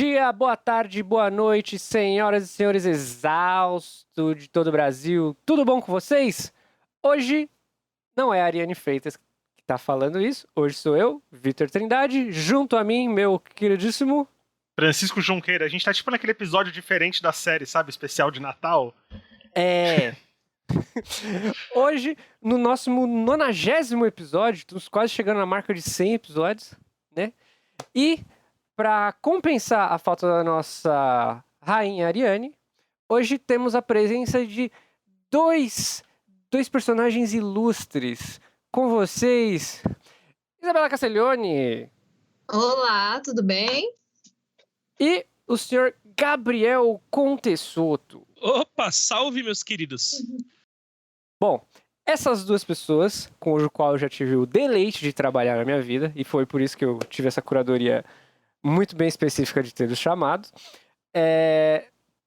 dia, boa tarde, boa noite, senhoras e senhores exaustos de todo o Brasil. Tudo bom com vocês? Hoje não é a Ariane Freitas que tá falando isso. Hoje sou eu, Vitor Trindade, junto a mim, meu queridíssimo Francisco Junqueira. A gente tá tipo naquele episódio diferente da série, sabe? Especial de Natal. Hoje, no nosso 90º episódio, estamos quase chegando na marca de 100 episódios, né? E para compensar a falta da nossa rainha Ariane, hoje temos a presença de dois personagens ilustres. Com vocês, Isabela Castiglione. Olá, tudo bem? E o senhor Gabriel Contessoto. Opa, salve, meus queridos. Bom, essas duas pessoas, com o qual eu já tive o deleite de trabalhar na minha vida, e foi por isso que eu tive essa curadoria muito bem específica de ter os chamados,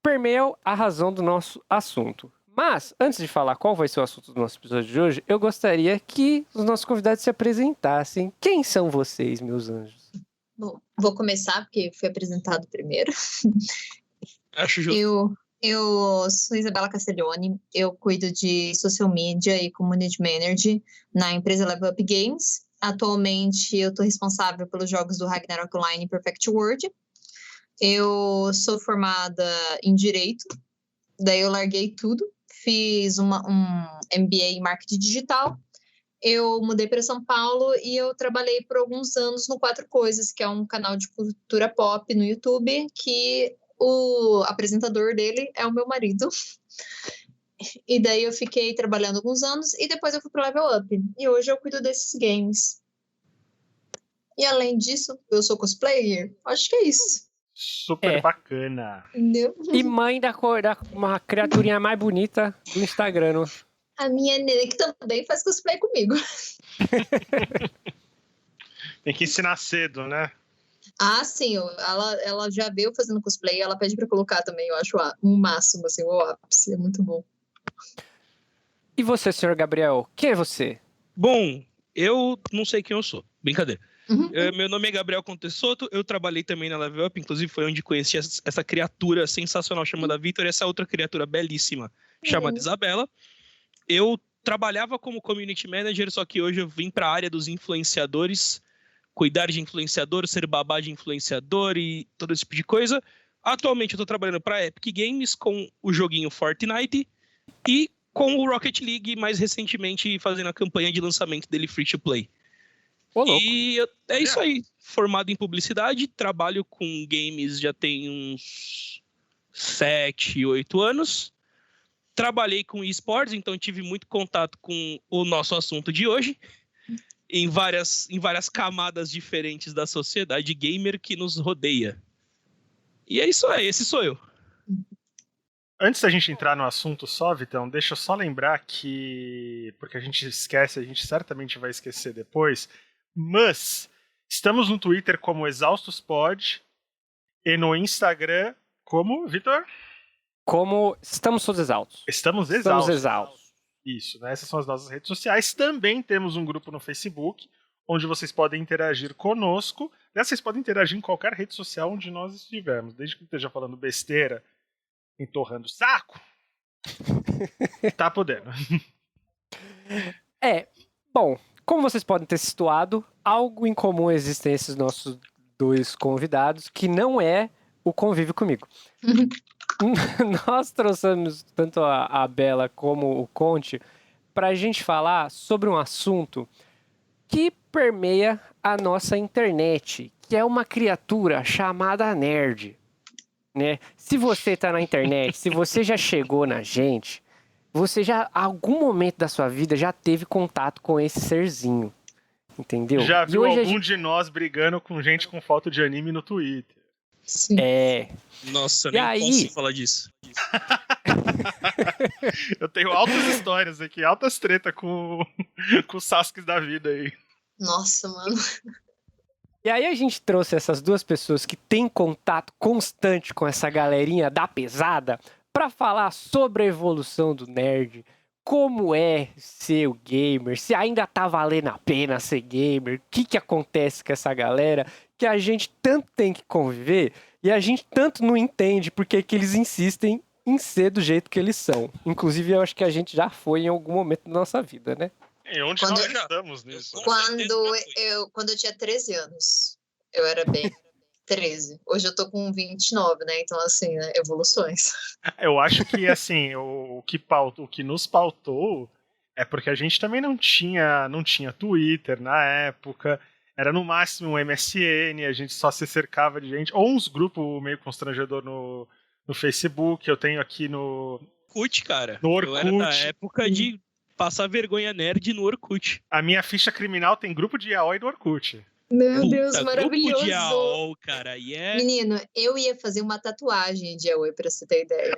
permeiam a razão do nosso assunto. Mas, antes de falar qual vai ser o assunto do nosso episódio de hoje, eu gostaria que os nossos convidados se apresentassem. Quem são vocês, meus anjos? Bom, vou começar porque fui apresentado primeiro. Acho justo. Eu sou Isabela Castiglione, eu cuido de social media e community manager na empresa Level Up Games. Atualmente eu estou responsável pelos jogos do Ragnarok Online e Perfect World. Eu sou formada em Direito, daí eu larguei tudo, fiz um MBA em Marketing Digital. Eu mudei para São Paulo e eu trabalhei por alguns anos no Quatro Coisas, que é um canal de cultura pop no YouTube, que o apresentador dele é o meu marido. E daí eu fiquei trabalhando alguns anos e depois eu fui pro Level Up. E hoje eu cuido desses games. E além disso, eu sou cosplayer. Acho que é isso. Super bacana. Entendeu? E mãe da uma criaturinha mais bonita do Instagram. A minha nena que também faz cosplay comigo. Tem que ensinar cedo, né? Ah, sim, ela já veio fazendo cosplay, ela pede pra colocar também, eu acho um máximo, assim, o ápice, é muito bom. E você, senhor Gabriel, quem é você? Bom, eu não sei quem eu sou. Brincadeira. Uhum. Meu nome é Gabriel Contessoto, eu trabalhei também na Level Up, inclusive foi onde conheci essa criatura sensacional chamada Vitor e essa outra criatura belíssima chamada Isabela. Eu trabalhava como community manager, só que hoje eu vim para a área dos influenciadores, cuidar de influenciador, ser babá de influenciador e todo esse tipo de coisa. Atualmente eu estou trabalhando para a Epic Games com o joguinho Fortnite e com o Rocket League, mais recentemente fazendo a campanha de lançamento dele free to play. E é isso aí, formado em publicidade, trabalho com games já tem uns 7, 8 anos. Trabalhei com esportes, então tive muito contato com o nosso assunto de hoje, em várias camadas diferentes da sociedade gamer que nos rodeia. E é isso aí, esse sou eu. Antes da gente entrar no assunto só, Vitão, deixa eu só lembrar que, porque a gente esquece, a gente certamente vai esquecer depois, mas estamos no Twitter como ExaustosPod e no Instagram como, Vitor? Como Estamos Todos Exaustos. Estamos exaustos. Isso, né? Essas são as nossas redes sociais. Também temos um grupo no Facebook, onde vocês podem interagir conosco. Aliás, vocês podem interagir em qualquer rede social onde nós estivermos, desde que esteja falando besteira, entorrando o saco, tá podendo. Bom, como vocês podem ter situado, algo em comum existe esses nossos dois convidados, que não é o convívio comigo. Nós trouxemos tanto a Bela como o Conte para a gente falar sobre um assunto que permeia a nossa internet, que é uma criatura chamada nerd, né? Se você está na internet, se você já chegou na gente, você já, em algum momento da sua vida, já teve contato com esse serzinho, entendeu? Já viu algum de nós brigando com gente com foto de anime no Twitter? Sim. Nossa, nem posso falar disso. Eu tenho altas histórias aqui, altas treta com os Sasuke da vida aí. Nossa, mano. E aí a gente trouxe essas duas pessoas que têm contato constante com essa galerinha da pesada para falar sobre a evolução do nerd, como é ser o gamer, se ainda tá valendo a pena ser gamer, o que acontece com essa galera que a gente tanto tem que conviver. E a gente tanto não entende porque que eles insistem em ser do jeito que eles são. Inclusive, eu acho que a gente já foi em algum momento da nossa vida, né? E onde Quando nós eu- estamos nisso? Quando eu tinha 13 anos, eu era bem 13. Hoje eu tô com 29, né? Então, assim, né? Evoluções. Eu acho que, assim, o que nos pautou é porque a gente também não tinha Twitter na época, era no máximo um MSN, a gente só se cercava de gente, ou uns grupos meio constrangedor no Facebook, eu tenho aqui no Orkut, cara. No Eu era da Orkut. época de passar vergonha nerd no Orkut. A minha ficha criminal tem grupo de yaoi do Orkut. Meu Deus, Puta, maravilhoso. Grupo de AOL, cara. E é... Menino, eu ia fazer uma tatuagem de Aoi, pra você ter ideia.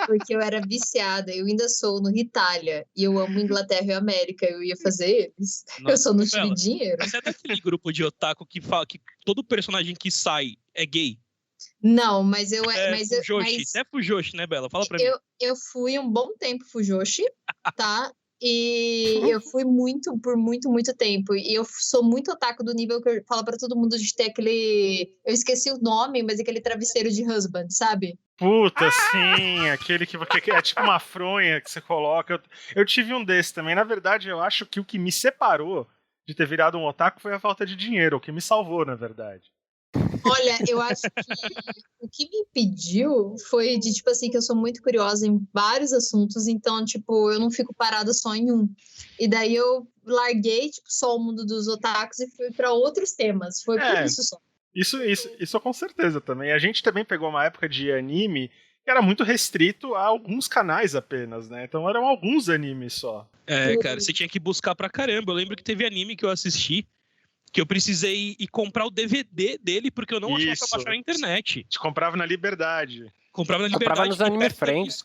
Porque eu era viciada, eu ainda sou no Itália, e eu amo Inglaterra e América, eu ia fazer eles. Eu só não tive Bela, dinheiro. Você é daquele grupo de otaku que fala que todo personagem que sai é gay? Não, mas eu... É mas eu, Fujoshi. mas É Fujoshi, né, Bela? Fala pra mim. eu fui um bom tempo Fujoshi, tá? E eu fui por muito tempo. E eu sou muito otaku do nível que eu falo pra todo mundo de ter aquele... Eu esqueci o nome, mas aquele travesseiro de husband, sabe? Puta, sim, aquele que é tipo uma fronha que você coloca. Eu tive um desse também. Na verdade, eu acho que o que me separou de ter virado um otaku foi a falta de dinheiro, o que me salvou, na verdade. Olha, eu acho que o que me impediu foi de, tipo assim, que eu sou muito curiosa em vários assuntos, então, tipo, eu não fico parada só em um. E daí eu larguei, tipo, só o mundo dos otakus e fui para outros temas. Foi por isso só. Isso com certeza também. A gente também pegou uma época de anime que era muito restrito a alguns canais apenas, né? Então eram alguns animes só. É, cara, você tinha que buscar pra caramba. Eu lembro que teve anime que eu assisti que eu precisei ir comprar o DVD dele porque eu não achava pra baixar na internet. A gente comprava na Liberdade. Comprava na Comprava Liberdade. nos e Anime perto da minha Friends.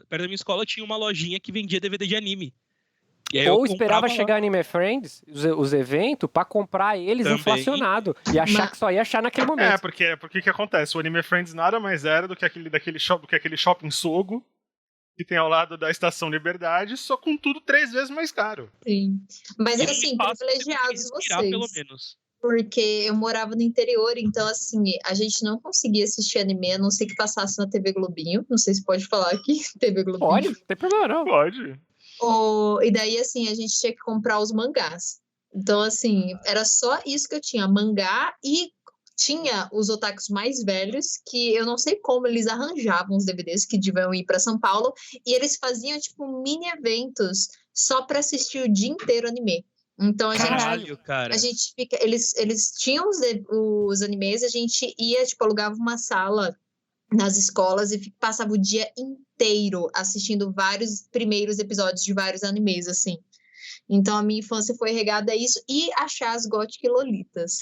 perto da minha escola tinha uma lojinha que vendia DVD de anime. E aí Ou eu esperava comprava chegar Anime Friends, os eventos, pra comprar eles Também. inflacionado. E achar que só ia achar naquele momento. Porque que acontece? O Anime Friends nada mais era do que aquele shopping Sogo que tem ao lado da Estação Liberdade, só com tudo 3 vezes mais caro. Sim. Mas, E um assim, espaço pra você privilegiados respirar, vocês. pelo menos. Porque eu morava no interior, então, assim, a gente não conseguia assistir anime, a não ser que passasse na TV Globinho. Não sei se pode falar aqui, TV Globinho. Pode, não tem problema não. Pode. E daí, assim, a gente tinha que comprar os mangás. Então, assim, era só isso que eu tinha, mangá, e tinha os otakus mais velhos, que eu não sei como eles arranjavam os DVDs que deviam ir para São Paulo, e eles faziam, tipo, mini eventos só para assistir o dia inteiro anime. Então, Caralho, cara. a gente fica... Eles tinham os animes, a gente ia, tipo, alugava uma sala nas escolas e passava o dia inteiro assistindo vários primeiros episódios de vários animes, assim. Então, a minha infância foi regada a isso e achar as Gothic Lolitas.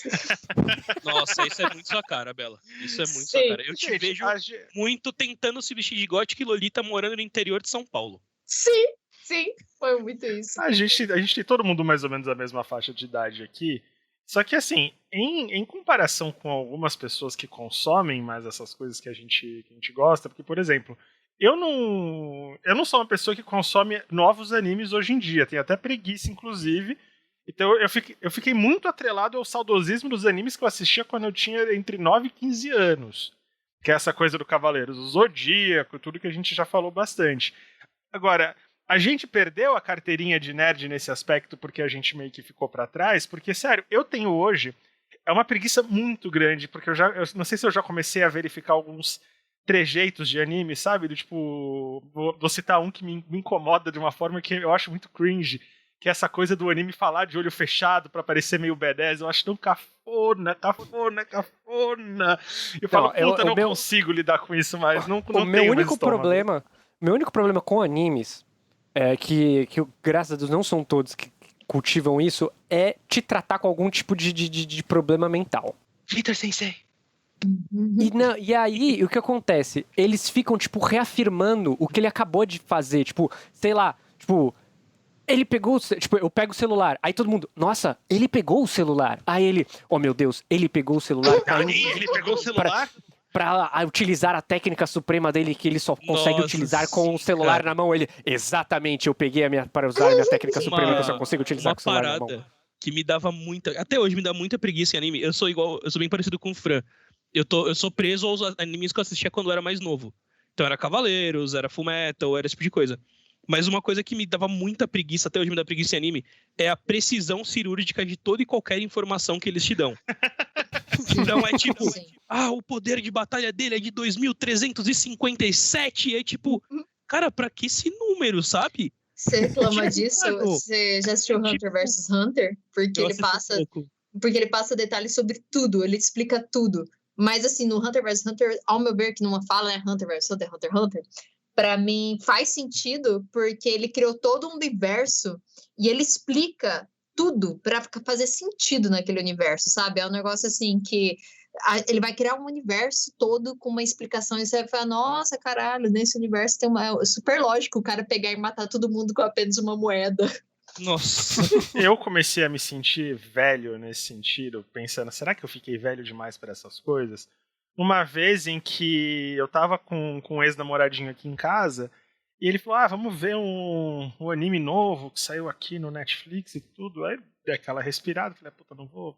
Nossa, isso é muito sua cara, Bela. Isso é muito Sim. sua cara. Eu te Gente, vejo a gente- muito tentando se vestir de Gothic Lolita morando no interior de São Paulo. Sim, foi muito isso. A gente tem todo mundo mais ou menos a mesma faixa de idade aqui. Só que, assim, em comparação com algumas pessoas que consomem mais essas coisas que a gente gosta, porque, por exemplo, eu não sou uma pessoa que consome novos animes hoje em dia, tenho até preguiça, inclusive. Então eu fiquei muito atrelado ao saudosismo dos animes que eu assistia quando eu tinha entre 9 e 15 anos. Que é essa coisa do Cavaleiros do Zodíaco, tudo que a gente já falou bastante. Agora, a gente perdeu a carteirinha de nerd nesse aspecto porque a gente meio que ficou pra trás, porque, sério, eu tenho hoje uma preguiça muito grande, porque eu não sei se eu já comecei a verificar alguns trejeitos de anime, sabe? Do tipo, vou citar um que me incomoda de uma forma que eu acho muito cringe, que é essa coisa do anime falar de olho fechado pra parecer meio badass. Eu acho tão cafona. Eu falo, puta, não consigo lidar com isso mais. Não O meu único problema com animes é que graças a Deus não são todos que cultivam isso, é te tratar com algum tipo de problema mental. Vitor Sensei. E aí, o que acontece? Eles ficam, tipo, reafirmando o que ele acabou de fazer. Tipo, sei lá, tipo, ele pegou, tipo, eu pego o celular. Aí todo mundo, nossa, ele pegou o celular. Aí ele, oh meu Deus, ele pegou o celular. Ele pegou o celular? Pra utilizar a técnica suprema dele, que ele só consegue utilizar com o celular na mão. Ele, exatamente, eu peguei para usar a minha técnica suprema que eu só consigo utilizar com o celular na mão. Que me dava muita... Até hoje me dá muita preguiça em anime. Eu sou bem parecido com o Fran. eu sou preso aos animes que eu assistia quando eu era mais novo. Então era Cavaleiros, era Fullmetal, era esse tipo de coisa. Mas uma coisa que me dava muita preguiça, até hoje me dá preguiça em anime, é a precisão cirúrgica de toda e qualquer informação que eles te dão. Então é tipo, o poder de batalha dele é de 2357, e é tipo, cara, pra que esse número, sabe? Você reclama disso? Você já assistiu Hunter vs Hunter? Porque ele passa detalhes sobre tudo, ele explica tudo. Mas assim, no Hunter vs Hunter, ao meu ver, que numa fala é Hunter vs Hunter, Hunter x Hunter, pra mim faz sentido, porque ele criou todo um universo e ele explica tudo pra fazer sentido naquele universo, sabe? É um negócio assim que ele vai criar um universo todo com uma explicação e você vai falar, nossa, caralho, nesse universo tem é super lógico o cara pegar e matar todo mundo com apenas uma moeda. Nossa. Eu comecei a me sentir velho nesse sentido, pensando, será que eu fiquei velho demais para essas coisas? Uma vez em que eu tava com um ex-namoradinho aqui em casa, e ele falou, vamos ver um anime novo que saiu aqui no Netflix e tudo. Aí dei aquela respirada, falei, puta, não vou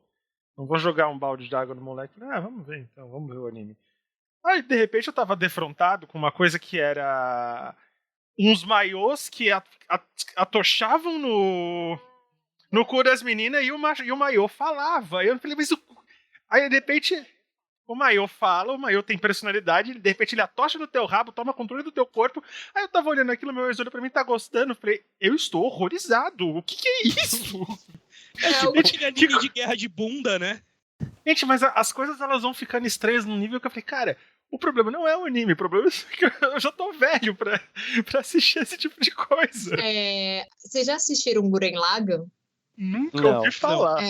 jogar um balde de água no moleque. Falei, vamos ver então, vamos ver o anime. Aí, de repente, eu tava defrontado com uma coisa que era uns maiôs que atochavam no cu das meninas e o maiô falava. Aí eu falei, mas aí, de repente, o maiô fala, o maiô tem personalidade, de repente ele atocha no teu rabo, toma controle do teu corpo. Aí eu tava olhando aquilo, meu ex olhou pra mim, tá gostando? Eu falei, eu estou horrorizado. O que é isso? Aquele anime de guerra de bunda, né? Gente, mas as coisas elas vão ficando estranhas num nível que eu falei, cara, o problema não é o anime, o problema é que eu já tô velho pra assistir esse tipo de coisa. Vocês já assistiram Gurren Lagann? Nunca ouvi falar.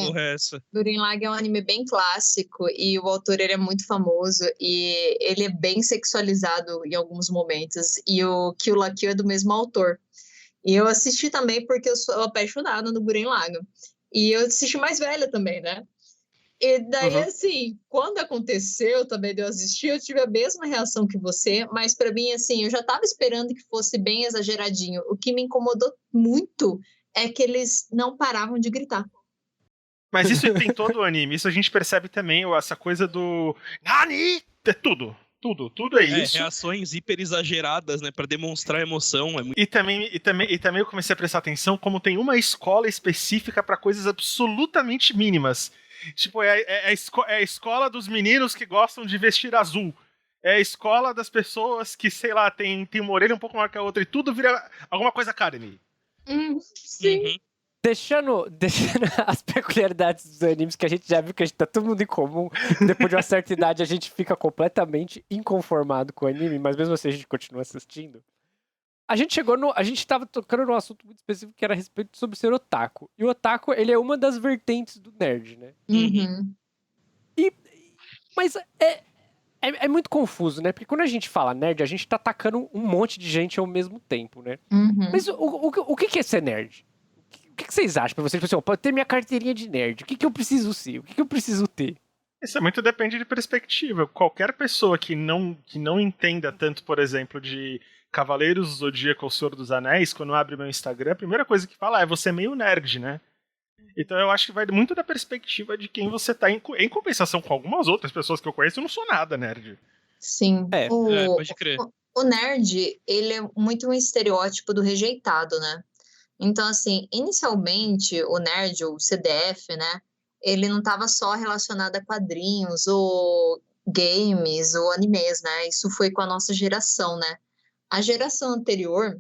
Gurren Lagann é um anime bem clássico e o autor ele é muito famoso e ele é bem sexualizado em alguns momentos. E o Kill la Kill é do mesmo autor. E eu assisti também porque eu sou apaixonada no Gurren Lagann. E eu assisti mais velha também, né? E daí, assim, quando aconteceu também de eu assistir, eu tive a mesma reação que você, mas pra mim, assim, eu já tava esperando que fosse bem exageradinho. O que me incomodou muito é que eles não paravam de gritar. Mas isso tem todo o anime, isso a gente percebe também, essa coisa do Nani! É tudo é isso. Reações hiper exageradas, né, pra demonstrar emoção. E também eu comecei a prestar atenção como tem uma escola específica pra coisas absolutamente mínimas. Tipo, é a escola dos meninos que gostam de vestir azul. É a escola das pessoas que, sei lá, tem uma orelha um pouco maior que a outra e tudo vira alguma coisa Academy. Sim. Deixando as peculiaridades dos animes que a gente já viu que a gente tá todo mundo em comum, depois de uma certa idade a gente fica completamente inconformado com o anime, mas mesmo assim a gente continua assistindo. A gente tava tocando num assunto muito específico que era a respeito sobre ser otaku. E o otaku, ele é uma das vertentes do nerd, né? Mas é muito confuso, né? Porque quando a gente fala nerd, a gente tá atacando um monte de gente ao mesmo tempo, né? Mas o que é ser nerd? O que vocês acham pra vocês? Tipo assim, pode ter minha carteirinha de nerd. O que eu preciso ser? O que eu preciso ter? Isso muito depende de perspectiva. Qualquer pessoa que não entenda tanto, por exemplo, de Cavaleiros do Zodíaco ou Senhor dos Anéis, quando abre meu Instagram, a primeira coisa que fala é você é meio nerd, né? Então eu acho que vai muito da perspectiva de quem você tá em compensação com algumas outras pessoas que eu conheço, eu não sou nada nerd. Sim. Pode crer. O nerd, ele é muito um estereótipo do rejeitado, né? Então, assim, inicialmente, o nerd, o CDF, né? Ele não estava só relacionado a quadrinhos, ou games, ou animes, né? Isso foi com a nossa geração, né? A geração anterior,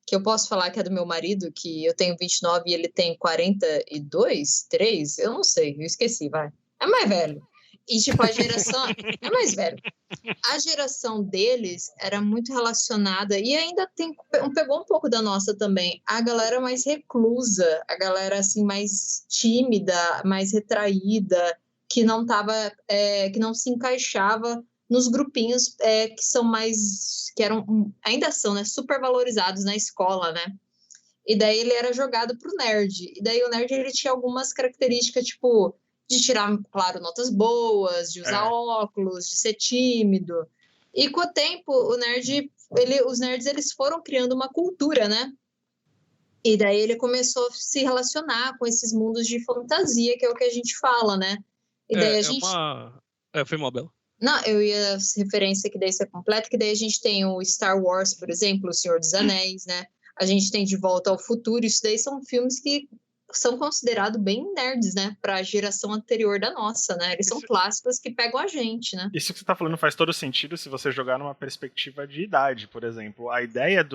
que eu posso falar que é do meu marido, que eu tenho 29 e ele tem 42, 3, eu não sei, eu esqueci, vai. É mais velho. E, tipo, a geração... é mais velho. A geração deles era muito relacionada, e ainda pegou um pouco da nossa também, a galera mais reclusa, a galera, assim, mais tímida, mais retraída, que não se encaixava nos grupinhos que são mais... que eram, ainda são, né, super valorizados na escola, né? E daí ele era jogado pro nerd. E daí o nerd, ele tinha algumas características, tipo... de tirar, claro, notas boas, de usar óculos, de ser tímido. E com o tempo, os nerds eles foram criando uma cultura, né? E daí ele começou a se relacionar com esses mundos de fantasia, que é o que a gente fala, né? E daí Foi mal, Bela. Não, eu ia referência que daí isso é completa, que daí a gente tem o Star Wars, por exemplo, O Senhor dos Anéis, né? A gente tem De Volta ao Futuro, isso daí são filmes que são considerados bem nerds, né? Para a geração anterior da nossa, né? Eles são clássicos que pegam a gente, né? Isso que você tá falando faz todo sentido se você jogar numa perspectiva de idade, por exemplo. A ideia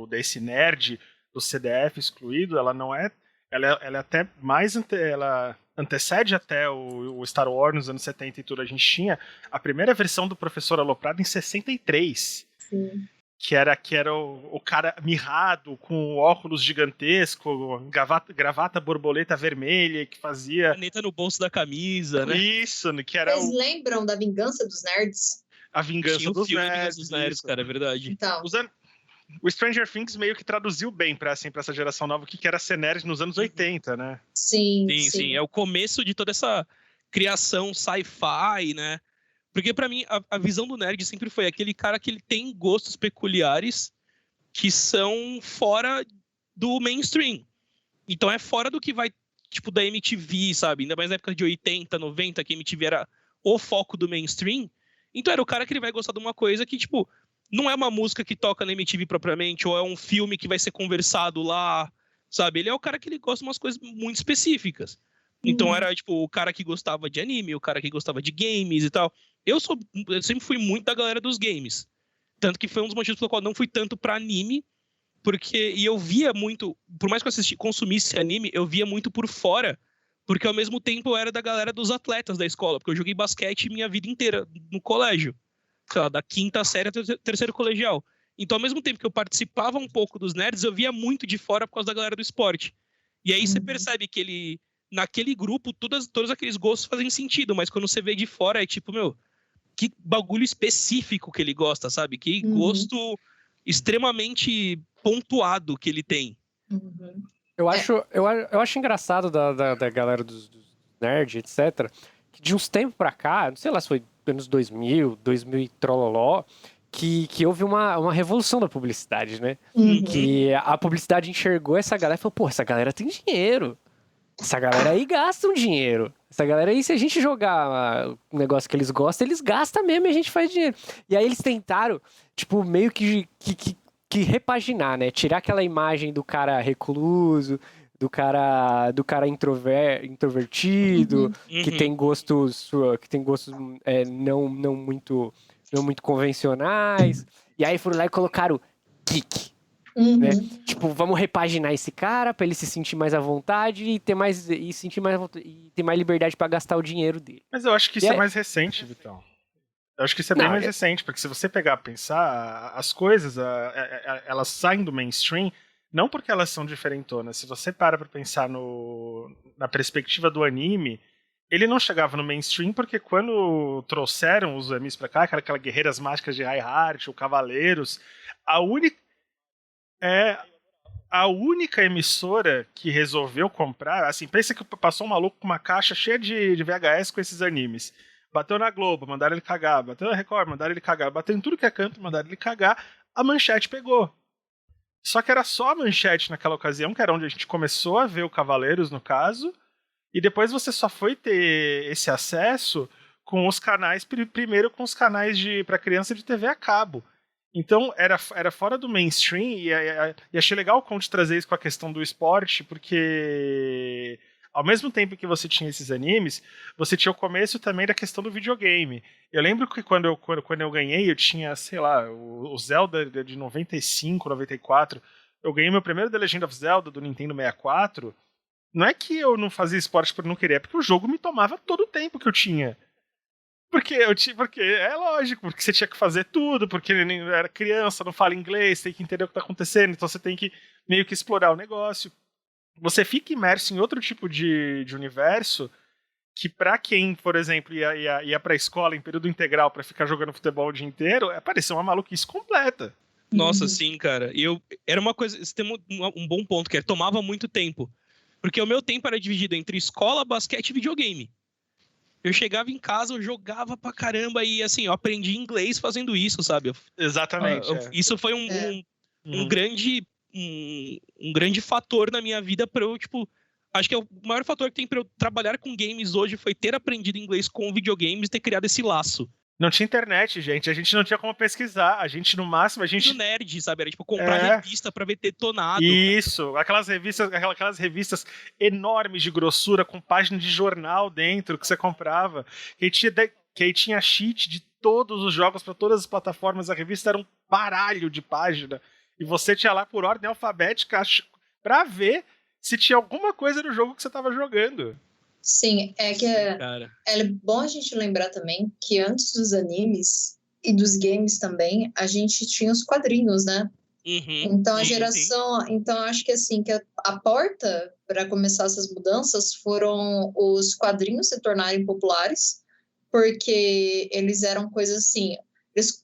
desse nerd, do CDF excluído, ela não é... Ela é até mais... Ela antecede até o Star Wars nos anos 70 e tudo. A gente tinha a primeira versão do Professor Aloprado em 63. Sim. Que era o cara mirrado, com óculos gigantesco, gravata borboleta vermelha, que fazia... Caneta no bolso da camisa, né? Isso, que era Vocês lembram da Vingança dos Nerds? A Vingança Tinha dos filme Nerds. dos Nerds, cara, é verdade. Então, O Stranger Things meio que traduziu bem pra essa geração nova o que era ser nerd nos anos 80, né? sim. Sim. É o começo de toda essa criação sci-fi, né? Porque pra mim, a visão do nerd sempre foi aquele cara que ele tem gostos peculiares que são fora do mainstream. Então é fora do que vai, tipo, da MTV, sabe? Ainda mais na época de 80, 90, que a MTV era o foco do mainstream. Então era o cara que ele vai gostar de uma coisa que, tipo, não é uma música que toca na MTV propriamente, ou é um filme que vai ser conversado lá, sabe? Ele é o cara que ele gosta de umas coisas muito específicas. Então era, tipo, o cara que gostava de anime, o cara que gostava de games e tal. Eu sempre fui muito da galera dos games. Tanto que foi um dos motivos pelo qual não fui tanto pra anime, e eu via muito, por mais que eu consumisse anime, eu via muito por fora, porque ao mesmo tempo eu era da galera dos atletas da escola, porque eu joguei basquete minha vida inteira no colégio. Sei lá, da 5ª série até o 3º colegial. Então, ao mesmo tempo que eu participava um pouco dos nerds, eu via muito de fora por causa da galera do esporte. E aí você percebe que naquele grupo, todos aqueles gostos fazem sentido, mas quando você vê de fora, é tipo, meu, que bagulho específico que ele gosta, sabe? Que gosto extremamente pontuado que ele tem. Eu acho engraçado da galera dos nerds, etc., que de uns tempos pra cá, não sei lá se foi anos 2000 e trololó, que houve uma revolução da publicidade, né? Que a publicidade enxergou essa galera e falou, pô, essa galera tem dinheiro. Essa galera aí gasta um dinheiro. Essa galera aí, se a gente jogar um negócio que eles gostam, eles gastam mesmo e a gente faz dinheiro. E aí eles tentaram, tipo, meio que repaginar, né? Tirar aquela imagem do cara recluso, do cara introvertido, que tem gostos não muito convencionais. E aí foram lá e colocaram geek. Né? Tipo, vamos repaginar esse cara pra ele se sentir mais à vontade e ter mais liberdade pra gastar o dinheiro dele. Mas eu acho que isso é mais recente, Vitão. Eu acho que isso é bem mais recente, porque se você pegar pra pensar, as coisas, elas saem do mainstream, não porque elas são diferentonas. Se você para pra pensar na perspectiva do anime, ele não chegava no mainstream porque quando trouxeram os animes pra cá, aquela Guerreiras Mágicas de Reinhardt, ou Cavaleiros, a única emissora que resolveu comprar, assim, pensa que passou um maluco com uma caixa cheia de VHS com esses animes. Bateu na Globo, mandaram ele cagar. Bateu na Record, mandaram ele cagar. Bateu em tudo que é canto, mandaram ele cagar. A Manchete pegou. Só que era só a Manchete naquela ocasião, que era onde a gente começou a ver o Cavaleiros, no caso. E depois você só foi ter esse acesso com os canais, primeiro com os canais para criança de TV a cabo. Então, era fora do mainstream, e achei legal o Conte trazer isso com a questão do esporte, porque ao mesmo tempo que você tinha esses animes, você tinha o começo também da questão do videogame. Eu lembro que quando eu ganhei, eu tinha, sei lá, o Zelda de 95, 94, eu ganhei meu primeiro The Legend of Zelda do Nintendo 64, não é que eu não fazia esporte por não querer, é porque o jogo me tomava todo o tempo que eu tinha. Porque é lógico, porque você tinha que fazer tudo, porque era criança, não fala inglês, tem que entender o que está acontecendo, então você tem que meio que explorar o negócio. Você fica imerso em outro tipo de universo que pra quem, por exemplo, ia pra escola em período integral pra ficar jogando futebol o dia inteiro, parecia uma maluquice completa. Nossa, sim, cara. Era uma coisa, você tem um bom ponto, que tomava muito tempo. Porque o meu tempo era dividido entre escola, basquete e videogame. Eu chegava em casa, eu jogava pra caramba e, assim, eu aprendi inglês fazendo isso, sabe? Exatamente. Isso foi um grande fator na minha vida pra eu, tipo... Acho que o maior fator que tem pra eu trabalhar com games hoje foi ter aprendido inglês com videogames e ter criado esse laço. Não tinha internet, gente. A gente não tinha como pesquisar. A gente, no máximo, a gente... Do nerd, sabe? Era tipo comprar revista pra ver detonado. Isso. Aquelas revistas enormes de grossura, com página de jornal dentro, que você comprava. Que aí tinha cheat de todos os jogos para todas as plataformas. A revista era um baralho de página. E você tinha lá por ordem alfabética pra ver se tinha alguma coisa no jogo que você tava jogando. Sim, é bom a gente lembrar também que antes dos animes e dos games também, a gente tinha os quadrinhos, né? Então a geração, então acho que assim, que a porta para começar essas mudanças foram os quadrinhos se tornarem populares, porque eles eram coisas assim,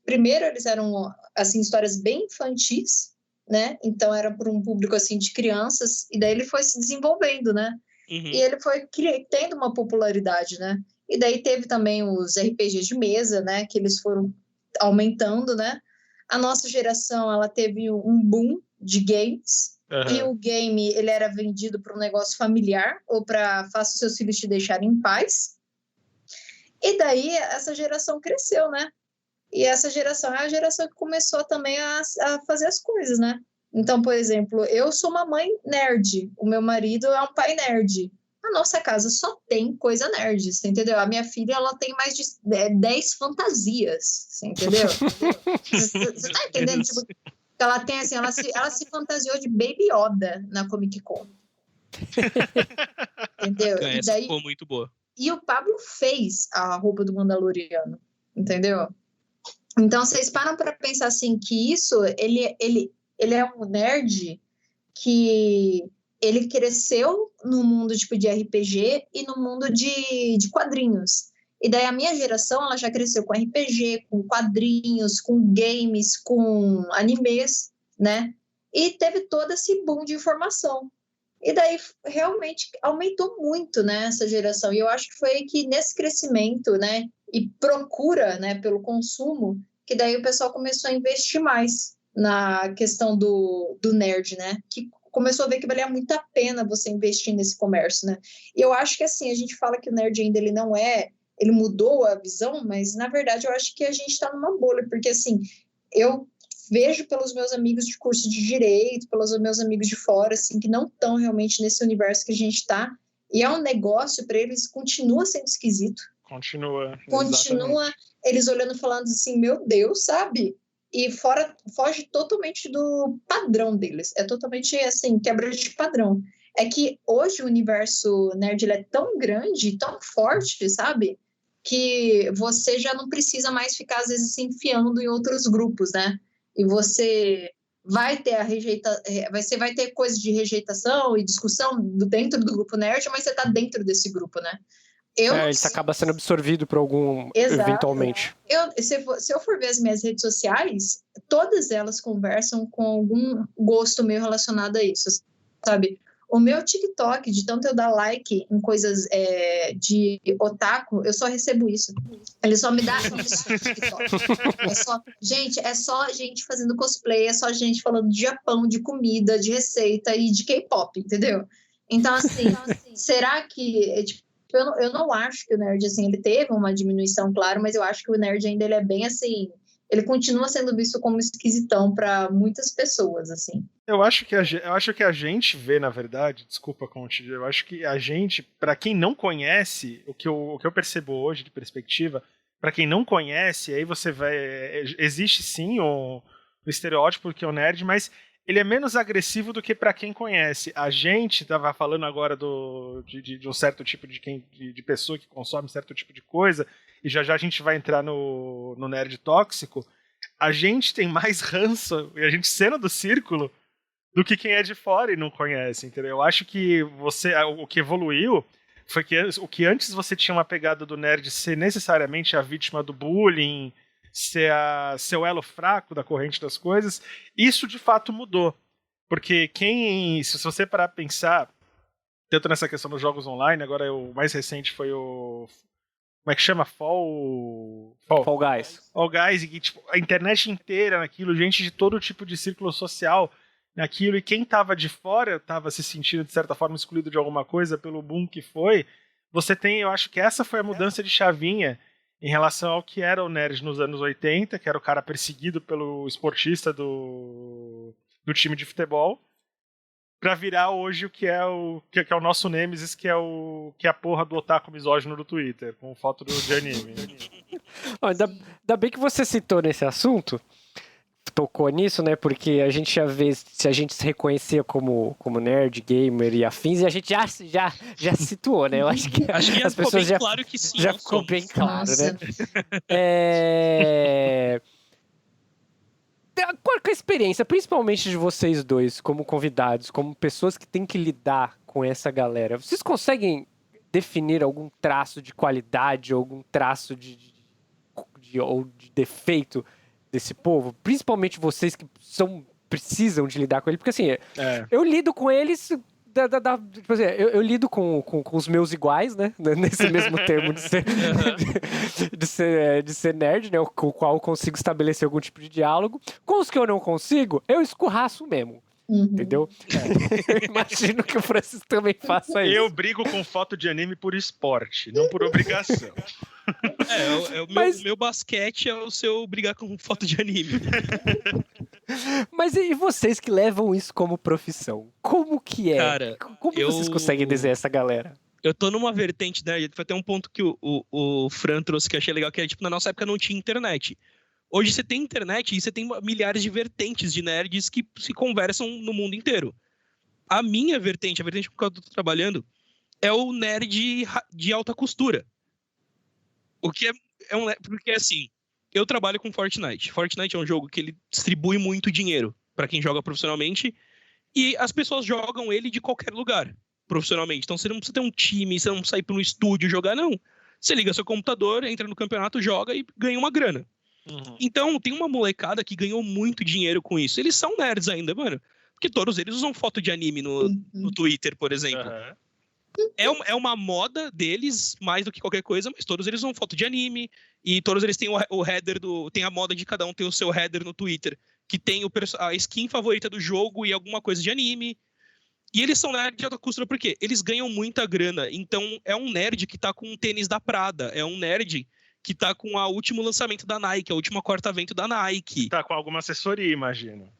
primeiro eles eram assim histórias bem infantis, né? Então era para um público assim de crianças, e daí ele foi se desenvolvendo, né? E ele foi tendo uma popularidade, né? E daí teve também os RPGs de mesa, né? Que eles foram aumentando, né? A nossa geração, ela teve um boom de games. E o game, ele era vendido para um negócio familiar ou para faça os seus filhos te deixarem em paz. E daí, essa geração cresceu, né? E essa geração é a geração que começou também a fazer as coisas, né? Então, por exemplo, eu sou uma mãe nerd, o meu marido é um pai nerd. A nossa casa só tem coisa nerd, você entendeu? A minha filha, ela tem mais de 10 fantasias, você entendeu? Você tá entendendo? Tipo, ela tem assim, ela se fantasiou de Baby Yoda na Comic Con. Entendeu? Essa e daí, ficou muito boa. E o Pablo fez a roupa do Mandaloriano, entendeu? Então, vocês param para pensar assim, que isso, ele é um nerd que ele cresceu no mundo tipo de RPG e no mundo de quadrinhos. E daí a minha geração, ela já cresceu com RPG, com quadrinhos, com games, com animes, né? E teve todo esse boom de informação. E daí realmente aumentou muito, né, essa geração. E eu acho que foi que nesse crescimento, né, e procura, né, pelo consumo, que daí o pessoal começou a investir mais na questão do nerd, né? Que começou a ver que valia muito a pena você investir nesse comércio, né? E eu acho que, assim, a gente fala que o nerd ainda ele mudou a visão, mas, na verdade, eu acho que a gente está numa bolha, porque, assim, eu vejo pelos meus amigos de curso de Direito, pelos meus amigos de fora, assim, que não estão realmente nesse universo que a gente está, e é um negócio, para eles, continua sendo esquisito. Continua, eles olhando e falando assim, meu Deus, sabe? E foge totalmente do padrão deles. É totalmente, assim, quebra de padrão. É que hoje o universo nerd ele é tão grande, tão forte, sabe? Que você já não precisa mais ficar, às vezes, se enfiando em outros grupos, né? E você vai ter você vai ter coisas de rejeitação e discussão dentro do grupo nerd, mas você tá dentro desse grupo, né? Ele acaba sendo absorvido por algum, Exato. eventualmente. Se eu for ver as minhas redes sociais, todas elas conversam com algum gosto meu relacionado a isso, sabe? O meu TikTok, de tanto eu dar like em coisas de otaku, eu só recebo isso. Ele só me dá TikTok. É só gente fazendo cosplay, é só gente falando de Japão, de comida, de receita e de K-pop, entendeu? Então, assim, será que... Eu não acho que o nerd, assim, ele teve uma diminuição, claro, mas eu acho que o nerd ainda ele é bem, assim, ele continua sendo visto como esquisitão para muitas pessoas, assim. Eu acho que a gente vê, na verdade, desculpa, Conte, eu acho que a gente, para quem não conhece, o que eu percebo hoje de perspectiva, para quem não conhece, aí você existe sim o estereótipo que é o nerd, mas ele é menos agressivo do que para quem conhece. A gente estava falando agora de um certo tipo de pessoa que consome certo tipo de coisa, e já a gente vai entrar no nerd tóxico. A gente tem mais ranço, e a gente cena do círculo, do que quem é de fora e não conhece, entendeu? Eu acho que o que evoluiu foi que o que antes você tinha uma pegada do nerd ser necessariamente a vítima do bullying, ser o elo fraco da corrente das coisas, isso de fato mudou. Porque se você parar pra pensar, tanto nessa questão dos jogos online, agora o mais recente foi o... Como é que chama? Fall Guys. Fall Guys, e tipo, a internet inteira naquilo, gente de todo tipo de círculo social naquilo, e quem tava de fora tava se sentindo de certa forma excluído de alguma coisa pelo boom que foi. Eu acho que essa foi a mudança de chavinha, em relação ao que era o nerd nos anos 80, que era o cara perseguido pelo esportista do time de futebol, pra virar hoje o que é o nosso Nêmesis, que é a porra do otaku misógino do Twitter, com foto de anime. Ainda bem que você citou nesse assunto, tocou nisso, né? Porque a gente já vê, se a gente se reconhecia como nerd, gamer e afins, e a gente já situou, né? Eu acho que já as ficou pessoas bem claro que sim. já ficou bem claro, Nossa. né? Qual que é a experiência, principalmente de vocês dois, como convidados, como pessoas que têm que lidar com essa galera? Vocês conseguem definir algum traço de qualidade, algum traço ou de defeito desse povo? Principalmente vocês que precisam de lidar com ele, porque assim, eu lido com eles... tipo assim, eu lido com os meus iguais, né? Nesse mesmo termo de ser nerd, né? Com o qual eu consigo estabelecer algum tipo de diálogo. Com os que eu não consigo, eu escorraço mesmo. Entendeu? Eu imagino que o Francisco também faça isso. Eu brigo com foto de anime por esporte, não por obrigação. O meu basquete é o seu brigar com foto de anime. Mas e vocês que levam isso como profissão? Como que é? Cara, como vocês conseguem dizer essa galera? Eu tô numa vertente, né? Foi até um ponto que o Fran trouxe que eu achei legal, que era, tipo, na nossa época não tinha internet. Hoje você tem internet e você tem milhares de vertentes de nerds que se conversam no mundo inteiro. A minha vertente, a vertente com a que eu tô trabalhando, é o nerd de alta costura. O que porque, assim, eu trabalho com Fortnite. Fortnite é um jogo que ele distribui muito dinheiro pra quem joga profissionalmente e as pessoas jogam ele de qualquer lugar, profissionalmente. Então você não precisa ter um time, você não precisa ir para um estúdio jogar, não. Você liga seu computador, entra no campeonato, joga e ganha uma grana. Então tem uma molecada que ganhou muito dinheiro com isso. Eles são nerds ainda, mano. Porque todos eles usam foto de anime no Twitter, por exemplo. É uma moda deles, mais do que qualquer coisa, mas todos eles usam foto de anime, e todos eles têm o header tem a moda de cada um ter o seu header no Twitter, que tem a skin favorita do jogo e alguma coisa de anime. E eles são nerds de alta costura por quê? Eles ganham muita grana. Então é um nerd que tá com um tênis da Prada, é um nerd que tá com o último lançamento da Nike, a última corta-vento da Nike. Tá com alguma assessoria, imagino.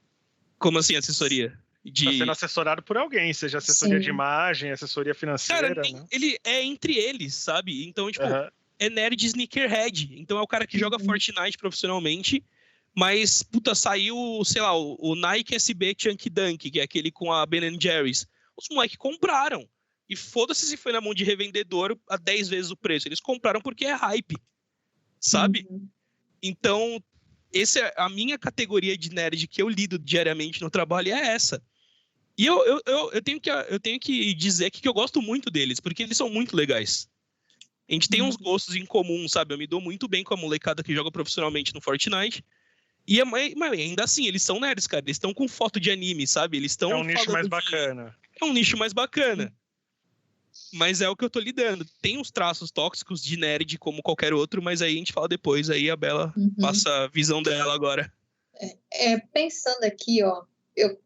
Como assim, assessoria? Tá sendo assessorado por alguém, seja assessoria de imagem, assessoria financeira. Cara, né? ele é entre eles, sabe? Então, tipo, é nerd sneakerhead. Então é o cara que joga Fortnite profissionalmente, mas, puta, saiu, sei lá, o Nike SB Chunky Dunk, que é aquele com a Ben & Jerry's. Os moleques compraram. E foda-se se foi na mão de revendedor a 10 vezes o preço. Eles compraram porque é hype, sabe? Então, a minha categoria de nerd que eu lido diariamente no trabalho é essa. E eu tenho que dizer que eu gosto muito deles, porque eles são muito legais. A gente tem uns gostos em comum, sabe? Eu me dou muito bem com a molecada que joga profissionalmente no Fortnite. E mas ainda assim, eles são nerds, cara. Eles estão com foto de anime, sabe? Eles estão. É um nicho mais bacana. É um nicho mais bacana. Mas é o que eu tô lidando. Tem uns traços tóxicos de nerd como qualquer outro, mas aí a gente fala depois. Aí a Bela passa a visão dela agora. Pensando aqui, ó, eu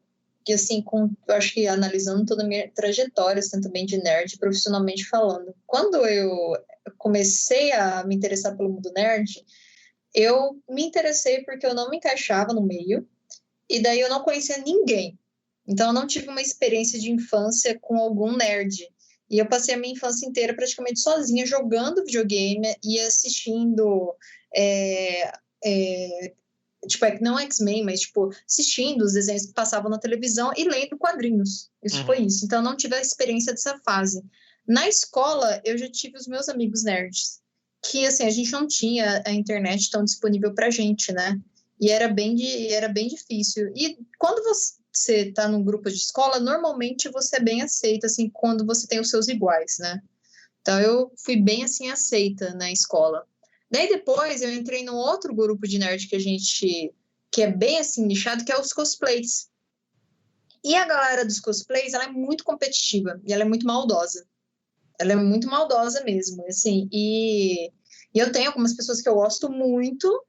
acho que analisando toda a minha trajetória, assim, também de nerd, profissionalmente falando. Quando eu comecei a me interessar pelo mundo nerd, eu me interessei porque eu não me encaixava no meio, e daí eu não conhecia ninguém. Então eu não tive uma experiência de infância com algum nerd. E eu passei a minha infância inteira praticamente sozinha, jogando videogame e assistindo... tipo, não X-Men, mas, tipo, assistindo os desenhos que passavam na televisão e lendo quadrinhos. Isso foi isso. Então, eu não tive a experiência dessa fase. Na escola, eu já tive os meus amigos nerds, que, assim, a gente não tinha a internet tão disponível pra gente, né? E era bem difícil. E quando você tá num grupo de escola, normalmente você é bem aceita, assim, quando você tem os seus iguais, né? Então, eu fui bem, assim, aceita na escola. Daí depois eu entrei num outro grupo de nerd que é bem assim nichado, que é os cosplays. E a galera dos cosplays, ela é muito competitiva e ela é muito maldosa. Ela é muito maldosa mesmo, assim. E eu tenho algumas pessoas que eu gosto muito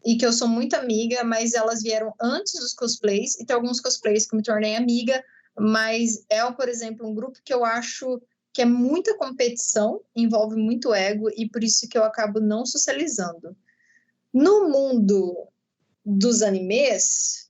e que eu sou muito amiga, mas elas vieram antes dos cosplays, e tem alguns cosplays que eu me tornei amiga, mas por exemplo, um grupo que eu acho que é muita competição, envolve muito ego, e por isso que eu acabo não socializando. No mundo dos animes...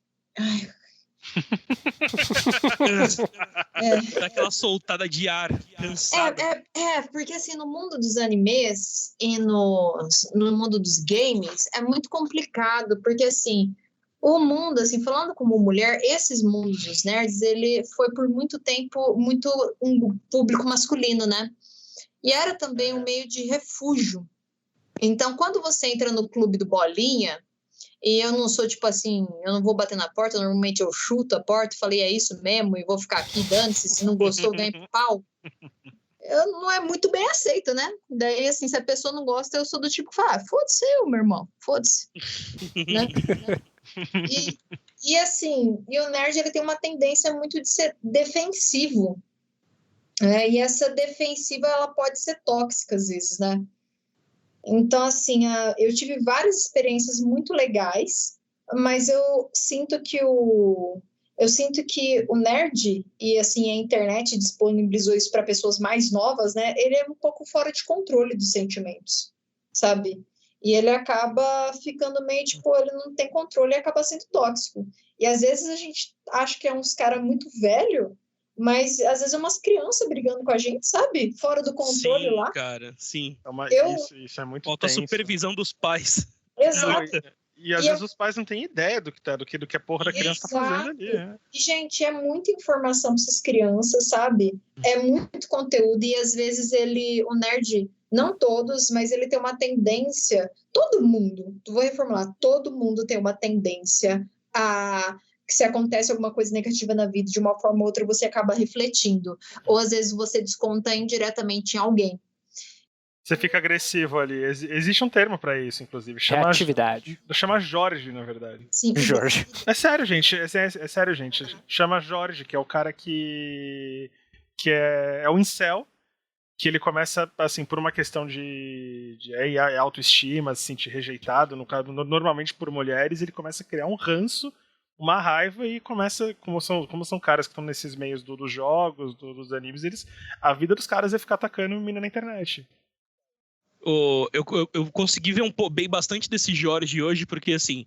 Dá aquela soltada de ar, cansada. Porque assim, no mundo dos animes e no mundo dos games, é muito complicado, porque assim, o mundo, assim, falando como mulher, esses mundos dos nerds, ele foi por muito tempo muito um público masculino, né? E era também um meio de refúgio. Então, quando você entra no clube do Bolinha, e eu não sou tipo assim, eu não vou bater na porta, normalmente eu chuto a porta, falei, é isso mesmo, e vou ficar aqui dane-se, se não gostou, ganha pau. Não é muito bem aceito, né? Daí, assim, se a pessoa não gosta, eu sou do tipo que fala, foda-se eu, meu irmão, foda-se. Né? E assim, e o nerd, ele tem uma tendência muito de ser defensivo. Né? E essa defensiva, ela pode ser tóxica às vezes, né? Então, assim, eu tive várias experiências muito legais, mas eu sinto que o nerd, e assim, a internet disponibilizou isso para pessoas mais novas, né? Ele é um pouco fora de controle dos sentimentos, sabe? E ele acaba ficando meio, tipo, ele não tem controle e acaba sendo tóxico. E às vezes a gente acha que é uns caras muito velho, mas às vezes é umas crianças brigando com a gente, sabe? Fora do controle lá. Sim, cara, sim. Isso é muito Falta tenso. A supervisão dos pais. Exato. E às vezes os pais não têm ideia do que a porra da criança tá fazendo ali. Né? E, gente, é muita informação para essas crianças, sabe? É muito conteúdo e às vezes o nerd, não todos, mas ele tem uma tendência, todo mundo, vou reformular, todo mundo tem uma tendência a que se acontece alguma coisa negativa na vida de uma forma ou outra, você acaba refletindo. Ou às vezes você desconta indiretamente em alguém. Você fica agressivo ali. Existe um termo pra isso, inclusive. Reatividade. Chama Jorge, na verdade. Sim. Jorge. É sério, gente. É sério, gente. Chama Jorge, que é o cara que é o incel, que ele começa, assim, por uma questão de autoestima, se sentir rejeitado, normalmente por mulheres, ele começa a criar um ranço, uma raiva, e começa, como são caras que estão nesses meios dos jogos, dos animes, a vida dos caras é ficar atacando mina na internet. Eu consegui ver bem bastante desse Jorge hoje, porque assim,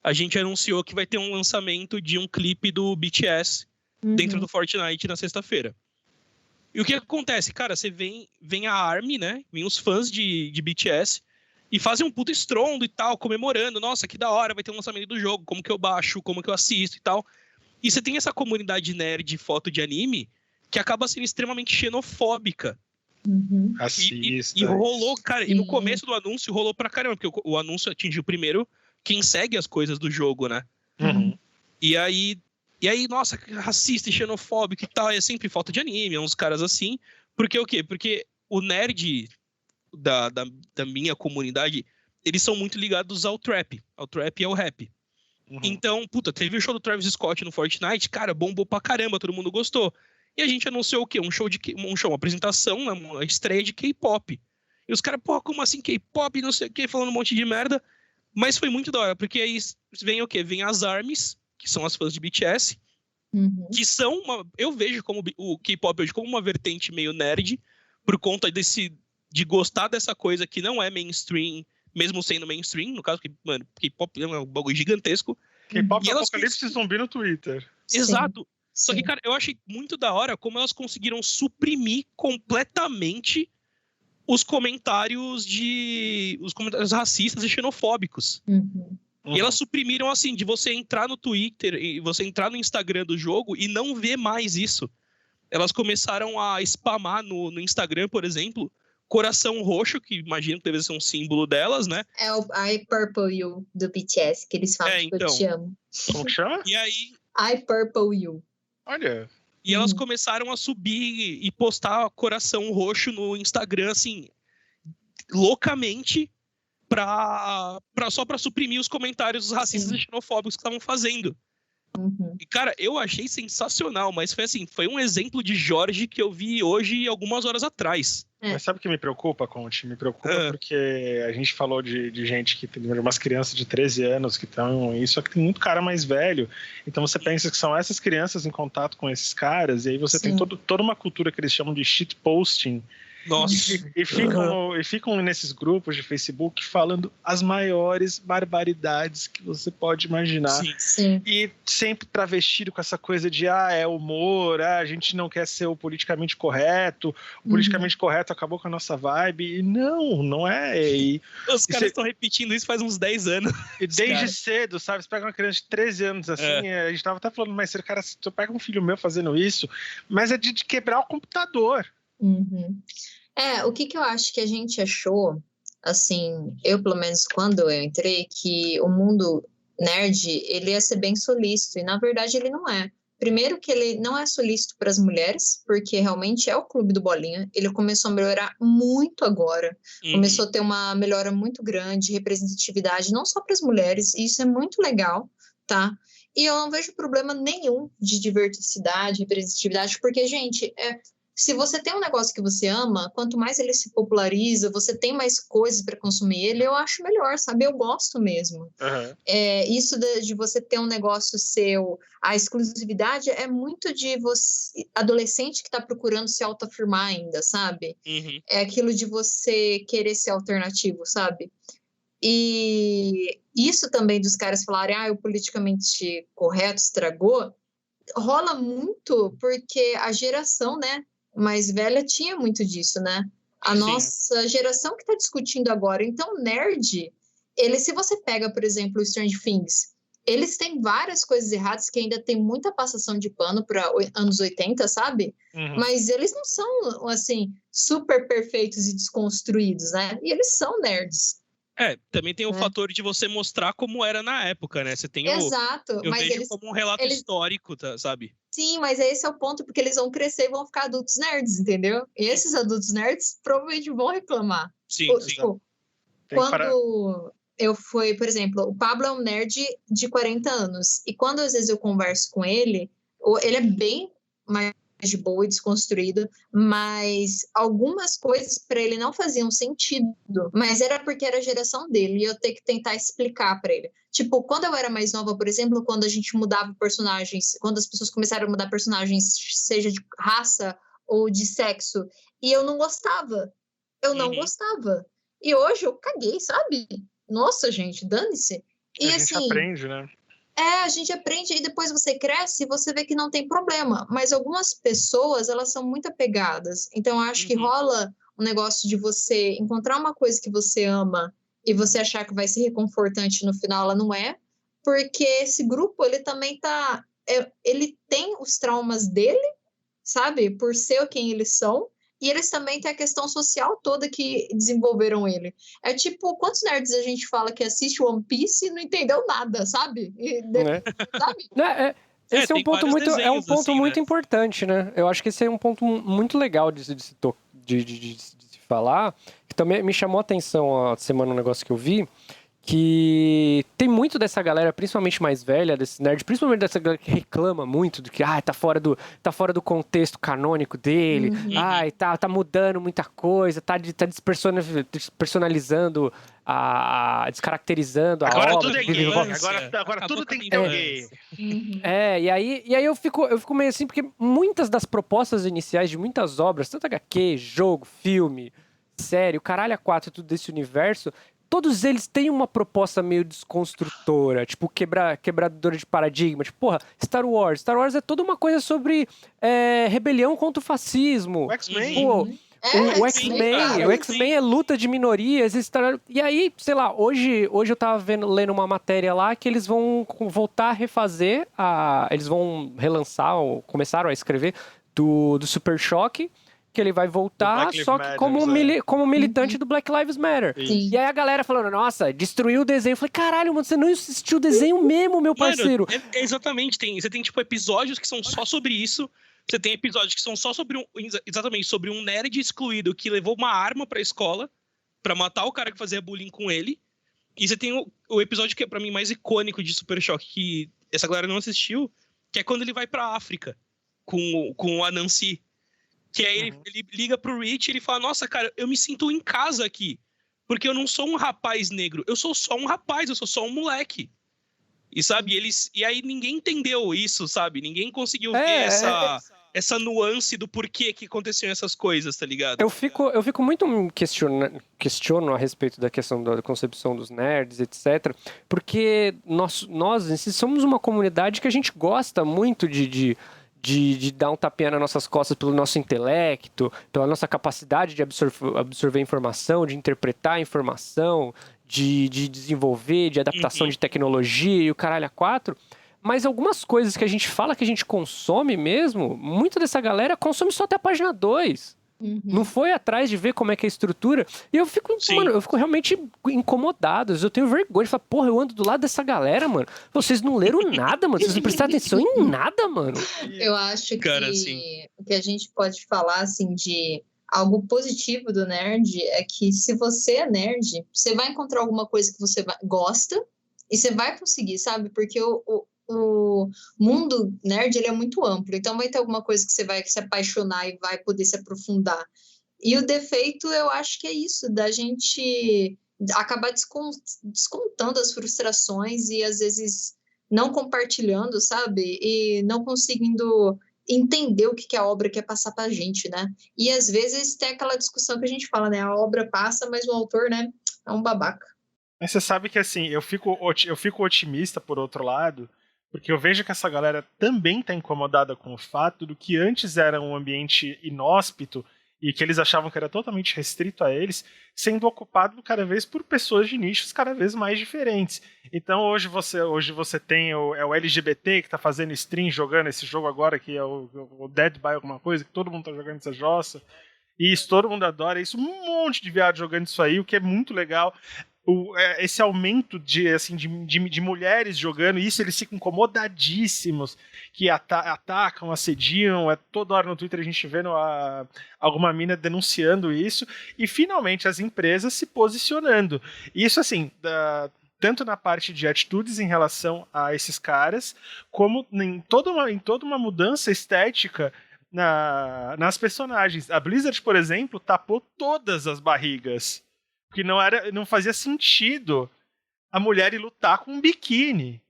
a gente anunciou que vai ter um lançamento de um clipe do BTS dentro do Fortnite na sexta-feira. E o que acontece? Cara, você vem a ARMY, né? Vem os fãs de BTS e fazem um puto estrondo e tal, comemorando. Nossa, que da hora, vai ter um lançamento do jogo, como que eu baixo, como que eu assisto e tal. E você tem essa comunidade nerd de foto de anime que acaba sendo extremamente xenofóbica. Racista. E rolou, cara, e no começo do anúncio rolou pra caramba, porque o anúncio atingiu primeiro quem segue as coisas do jogo, né? E aí, nossa, racista e xenofóbico e tal, é sempre falta de anime, uns caras assim. Porque o quê? Porque o nerd da minha comunidade, eles são muito ligados ao trap e ao rap. Então, puta, teve o show do Travis Scott no Fortnite, cara, bombou pra caramba, todo mundo gostou. E a gente anunciou o quê? Uma apresentação, uma estreia de K-pop. E os caras, porra, como assim K-pop, não sei o quê, falando um monte de merda. Mas foi muito da hora, porque aí vem o quê? Vem as ARMYs, que são as fãs de BTS, que são eu vejo como o K-pop hoje como uma vertente meio nerd, por conta de gostar dessa coisa que não é mainstream, mesmo sendo mainstream, no caso, que, mano, K-pop é um bagulho gigantesco. K-pop é apocalipse zumbi no Twitter. Exato. Só que, cara, eu achei muito da hora como elas conseguiram suprimir completamente os comentários racistas e xenofóbicos. E elas suprimiram, assim, de você entrar no Twitter e você entrar no Instagram do jogo e não ver mais isso. Elas começaram a spamar no Instagram, por exemplo, coração roxo, que imagino que deve ser um símbolo delas, né? É o I Purple You do BTS, que eles falam que eu te amo. Como que chama? E aí... I Purple You. Olha... E elas começaram a subir e postar coração roxo no Instagram, assim, loucamente, só pra suprimir os comentários racistas e xenofóbicos que estavam fazendo. E, cara, eu achei sensacional, mas foi assim, foi um exemplo de Jorge que eu vi hoje algumas horas atrás. Mas sabe o que me preocupa, Conte? Me preocupa porque a gente falou de gente que tem umas crianças de 13 anos que estão. Isso aqui tem muito cara mais velho. Então você pensa que são essas crianças em contato com esses caras, e aí você tem toda uma cultura que eles chamam de shitposting. Nossa. E ficam nesses grupos de Facebook falando as maiores barbaridades que você pode imaginar. Sim. E sempre travestido com essa coisa de é humor, a gente não quer ser o politicamente correto, o politicamente correto acabou com a nossa vibe. E não é. Os caras estão repetindo isso faz uns 10 anos. E desde cedo, sabe? Você pega uma criança de 13 anos assim, a gente tava até falando, mas cara, se eu pego um filho meu fazendo isso, mas é de quebrar o computador. O que eu acho que a gente achou, assim, eu pelo menos quando eu entrei, que o mundo nerd, ele ia ser bem solícito, e na verdade ele não é. Primeiro que ele não é solícito para as mulheres, porque realmente é o clube do Bolinha, ele começou a melhorar muito agora, começou a ter uma melhora muito grande, representatividade, não só para as mulheres, e isso é muito legal, tá? E eu não vejo problema nenhum de diversidade, representatividade, porque, gente, se você tem um negócio que você ama, quanto mais ele se populariza, você tem mais coisas para consumir ele, eu acho melhor, sabe? Eu gosto mesmo. Isso de você ter um negócio seu, a exclusividade é muito de você, adolescente que está procurando se autoafirmar ainda, sabe? É aquilo de você querer ser alternativo, sabe? E isso também dos caras falarem, o politicamente correto estragou, rola muito porque a geração, né, mais velha tinha muito disso, né? A nossa geração que está discutindo agora. Então, nerd, se você pega, por exemplo, o Stranger Things, eles têm várias coisas erradas que ainda tem muita passação de pano para anos 80, sabe? Mas eles não são, assim, super perfeitos e desconstruídos, né? E eles são nerds. Também tem o fator de você mostrar como era na época, né? Você tem Exato. Eu vejo como um relato histórico, sabe? Sim, mas esse é o ponto, porque eles vão crescer e vão ficar adultos nerds, entendeu? E esses adultos nerds provavelmente vão reclamar. Sim. Quando eu fui, por exemplo, o Pablo é um nerd de 40 anos, e quando às vezes eu converso com ele é bem mais de boa e desconstruído, mas algumas coisas para ele não faziam sentido, mas era porque era a geração dele, e eu tenho que tentar explicar para ele. Tipo, quando eu era mais nova, por exemplo, quando a gente mudava personagens, quando as pessoas começaram a mudar personagens, seja de raça ou de sexo, e eu não gostava. Eu não gostava. E hoje eu caguei, sabe? Nossa, gente, dane-se. E a gente aprende, né? A gente aprende e depois você cresce e você vê que não tem problema. Mas algumas pessoas, elas são muito apegadas. Então, eu acho que rola um negócio de você encontrar uma coisa que você ama e você achar que vai ser reconfortante no final, ela não é. Porque esse grupo, ele também ele tem os traumas dele, sabe? Por ser quem eles são. E eles também têm a questão social toda que desenvolveram ele. É tipo, quantos nerds a gente fala que assiste One Piece e não entendeu nada, sabe? Sabe? Esse é um ponto muito importante, né? Eu acho que esse é um ponto muito legal de se falar. Que também me chamou a atenção a semana um negócio que eu vi. Que tem muito dessa galera, principalmente mais velha, desse nerd, principalmente dessa galera que reclama muito do que tá fora do contexto canônico dele, tá mudando muita coisa, tá despersonalizando, descaracterizando a obra. Tudo é gay, agora tudo tem que ter gay. E aí eu fico meio assim, porque muitas das propostas iniciais de muitas obras, tanto HQ, jogo, filme, série, o caralho a quatro, tudo desse universo, todos eles têm uma proposta meio desconstrutora, tipo, quebradora de paradigma. Tipo, porra, Star Wars é toda uma coisa sobre rebelião contra o fascismo. O X-Men. O X-Men é luta de minorias. E aí, sei lá, hoje eu tava lendo uma matéria lá que eles vão voltar a refazer, eles vão relançar, ou começaram a escrever, do Super Choque, que ele vai voltar, só que como militante do Black Lives Matter. Sim. E aí a galera falando, nossa, destruiu o desenho. Eu falei, caralho, mano, você não assistiu o desenho mesmo, meu parceiro. Mano, exatamente, você tem, tipo, episódios que são só sobre isso. Você tem episódios que são só sobre um nerd excluído que levou uma arma pra escola pra matar o cara que fazia bullying com ele. E você tem o episódio que é pra mim mais icônico de Super Choque, que essa galera não assistiu, que é quando ele vai pra África com o Anansi. Que aí ele liga pro Rich e ele fala, nossa, cara, eu me sinto em casa aqui. Porque eu não sou um rapaz negro, eu sou só um rapaz, eu sou só um moleque. E sabe, e aí ninguém entendeu isso, sabe? Ninguém conseguiu ver essa nuance do porquê que aconteciam essas coisas, tá ligado? Eu fico muito questiono a respeito da questão da concepção dos nerds, etc. Porque nós em si, somos uma comunidade que a gente gosta muito de dar um tapinha nas nossas costas pelo nosso intelecto, pela nossa capacidade de absorver informação, de interpretar informação, de desenvolver, de adaptação de tecnologia e o caralho a quatro. Mas algumas coisas que a gente fala que a gente consome mesmo, muita dessa galera consome só até a página 2. Não foi atrás de ver como é que é a estrutura. E eu fico, mano, eu fico realmente incomodado. Eu tenho vergonha de falar, porra, eu ando do lado dessa galera, mano. Vocês não leram nada, mano. Vocês não prestaram atenção em nada, mano. Eu acho Cara, que a gente pode falar, assim, de algo positivo do nerd é que se você é nerd, você vai encontrar alguma coisa que você gosta e você vai conseguir, sabe? Porque o mundo nerd, ele é muito amplo, então vai ter alguma coisa que você vai se apaixonar e vai poder se aprofundar. E o defeito, eu acho que é isso, da gente acabar descontando as frustrações e às vezes não compartilhando, sabe? E não conseguindo entender o que a obra quer passar pra gente, né? E às vezes tem aquela discussão que a gente fala, né? A obra passa, mas o autor, né, é um babaca. Mas você sabe que, assim, eu fico otimista, por outro lado, porque eu vejo que essa galera também tá incomodada com o fato do que antes era um ambiente inóspito e que eles achavam que era totalmente restrito a eles, sendo ocupado cada vez por pessoas de nichos cada vez mais diferentes. Então hoje você tem o LGBT que tá fazendo stream jogando esse jogo agora, que é o Dead by alguma coisa, que todo mundo tá jogando essa jossa. E isso, todo mundo adora isso, um monte de viado jogando isso aí, o que é muito legal. Esse aumento de mulheres jogando, isso eles ficam incomodadíssimos, que atacam, assediam, toda hora no Twitter a gente vendo alguma mina denunciando isso, e finalmente as empresas se posicionando. Isso, assim, tanto na parte de atitudes em relação a esses caras, como em toda uma mudança estética nas personagens. A Blizzard, por exemplo, tapou todas as barrigas. Porque não fazia sentido a mulher ir lutar com um biquíni.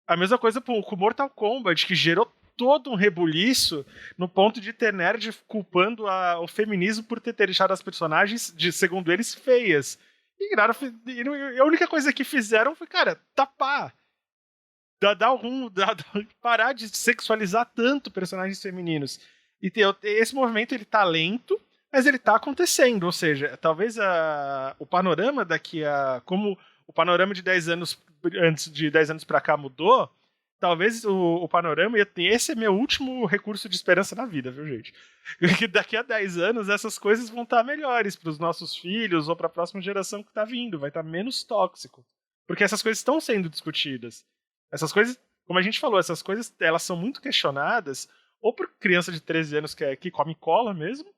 A mesma coisa com o Mortal Kombat, que gerou todo um rebuliço no ponto de ter nerd culpando o feminismo por ter deixado as personagens, segundo eles, feias. E a única coisa que fizeram foi, cara, tapar. Parar de sexualizar tanto personagens femininos. E esse movimento, ele tá lento, mas ele está acontecendo, ou seja, talvez o panorama como o panorama de 10 anos antes de 10 anos para cá mudou, talvez o panorama, esse é meu último recurso de esperança na vida, viu, gente? Que daqui a 10 anos essas coisas vão estar melhores para os nossos filhos ou para a próxima geração que está vindo, vai estar menos tóxico. Porque essas coisas estão sendo discutidas. Essas coisas, como a gente falou, essas coisas elas são muito questionadas, ou por criança de 13 anos que come cola mesmo,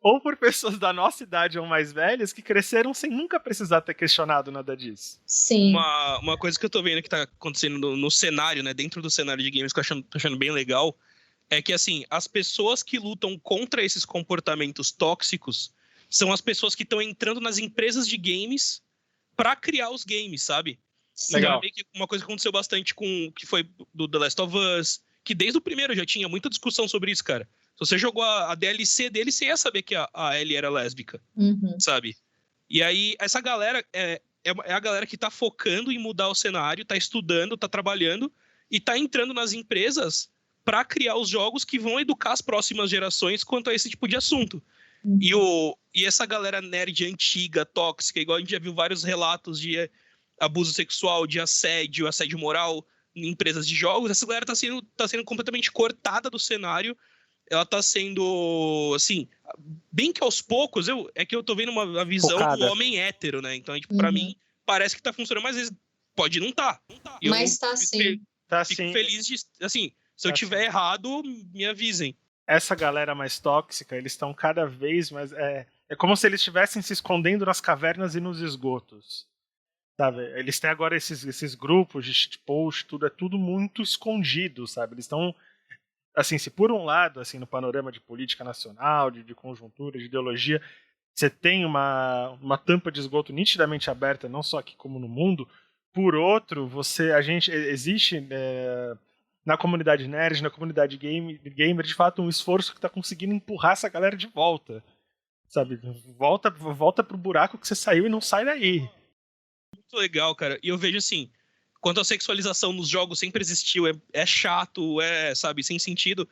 ou por pessoas da nossa idade ou mais velhas que cresceram sem nunca precisar ter questionado nada disso. Sim. Uma coisa que eu tô vendo que tá acontecendo no cenário, né, dentro do cenário de games, que eu tô achando bem legal, é que, assim, as pessoas que lutam contra esses comportamentos tóxicos são as pessoas que estão entrando nas empresas de games pra criar os games, sabe? Legal. Então, uma coisa que aconteceu bastante que foi do The Last of Us, que desde o primeiro já tinha muita discussão sobre isso, cara. Se você jogou a DLC dele, você ia saber que a Ellie era lésbica, sabe? E aí, essa galera é a galera que tá focando em mudar o cenário, tá estudando, tá trabalhando e tá entrando nas empresas para criar os jogos que vão educar as próximas gerações quanto a esse tipo de assunto. E essa galera nerd antiga, tóxica, igual a gente já viu vários relatos de abuso sexual, de assédio moral em empresas de jogos, essa galera tá sendo completamente cortada do cenário. Ela tá sendo, assim, bem que aos poucos, é que eu tô vendo uma visão do homem hétero, né? Então, tipo, pra mim, parece que tá funcionando, mas às vezes pode não tá. Mas tá sim. Fico feliz de, assim, se eu tiver errado, me avisem. Essa galera mais tóxica, eles estão cada vez mais... É como se eles estivessem se escondendo nas cavernas e nos esgotos. sabe? Eles têm agora esses grupos de shitpost, é tudo muito escondido, sabe? Eles estão, assim, se por um lado, assim, no panorama de política nacional, de conjuntura, de ideologia, você tem uma tampa de esgoto nitidamente aberta, não só aqui como no mundo, por outro, existe na comunidade nerd, na comunidade gamer, de fato, um esforço que está conseguindo empurrar essa galera de volta, sabe? Volta pro buraco que você saiu e não sai daí. Muito legal, cara. E eu vejo assim, quanto à sexualização nos jogos sempre existiu, é chato, sabe, sem sentido.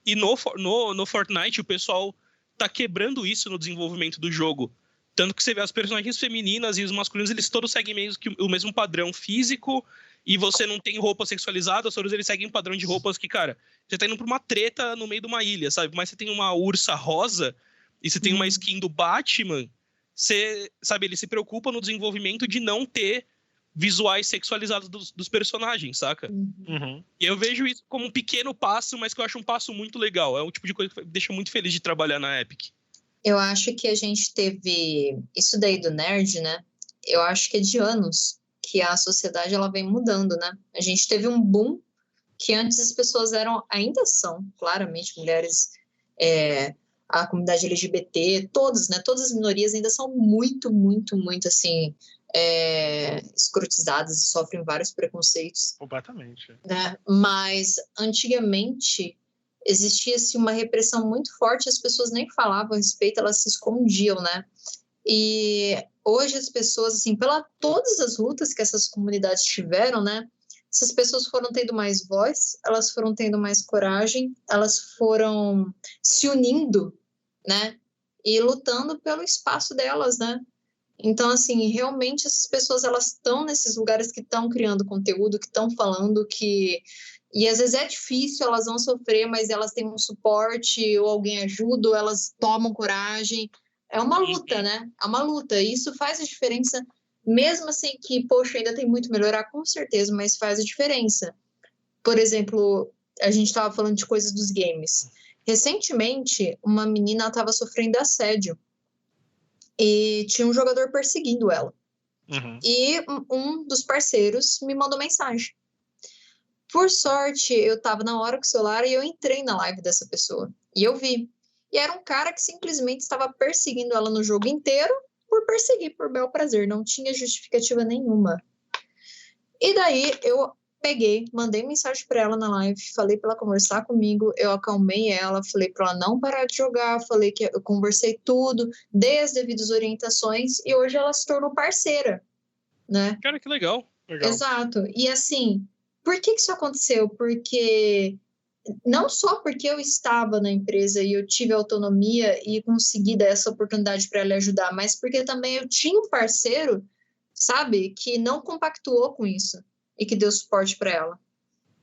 E no Fortnite o pessoal tá quebrando isso no desenvolvimento do jogo. Tanto que você vê as personagens femininas e os masculinos, eles todos seguem meio que o mesmo padrão físico, e você não tem roupa sexualizada, todos eles seguem um padrão de roupas que, cara, você tá indo pra uma treta no meio de uma ilha, sabe? Mas você tem uma ursa rosa e você tem uma skin do Batman, você, sabe, ele se preocupa no desenvolvimento de não ter visuais sexualizados dos personagens, saca? Uhum. E eu vejo isso como um pequeno passo, mas que eu acho um passo muito legal. É o tipo de coisa que me deixa muito feliz de trabalhar na Epic. Eu acho que a gente teve isso daí do nerd, né? Eu acho que é de anos que a sociedade ela vem mudando, né? A gente teve um boom que antes as pessoas ainda são, claramente, mulheres, a comunidade LGBT, todos, né? Todas as minorias ainda são muito, muito, muito, assim, escrotizadas e sofrem vários preconceitos. Completamente. Né? Mas, antigamente, existia-se uma repressão muito forte, as pessoas nem falavam a respeito, elas se escondiam, né? E hoje as pessoas, assim, todas as lutas que essas comunidades tiveram, né? Essas pessoas foram tendo mais voz, elas foram tendo mais coragem, elas foram se unindo, né? E lutando pelo espaço delas, né? Então, assim, realmente essas pessoas, elas estão nesses lugares que estão criando conteúdo, que estão falando E às vezes é difícil, elas vão sofrer, mas elas têm um suporte, ou alguém ajuda, ou elas tomam coragem. É uma luta, né? É uma luta. E isso faz a diferença, mesmo assim que, poxa, ainda tem muito a melhorar, com certeza, mas faz a diferença. Por exemplo, a gente estava falando de coisas dos games. Recentemente, uma menina estava sofrendo assédio. E tinha um jogador perseguindo ela. Uhum. E um dos parceiros me mandou mensagem. Por sorte, eu estava na hora com o celular e eu entrei na live dessa pessoa. E eu vi. E era um cara que simplesmente estava perseguindo ela no jogo inteiro por perseguir, por bel prazer. Não tinha justificativa nenhuma. E daí eu peguei, mandei mensagem para ela na live, falei para ela conversar comigo, eu acalmei ela, falei para ela não parar de jogar, falei que eu conversei tudo, dei as devidas orientações e hoje ela se tornou parceira, né? Cara, que legal. Exato. E assim, por que isso aconteceu? Porque não só porque eu estava na empresa e eu tive autonomia e consegui dar essa oportunidade para ela ajudar, mas porque também eu tinha um parceiro, sabe, que não compactuou com isso e que deu suporte para ela.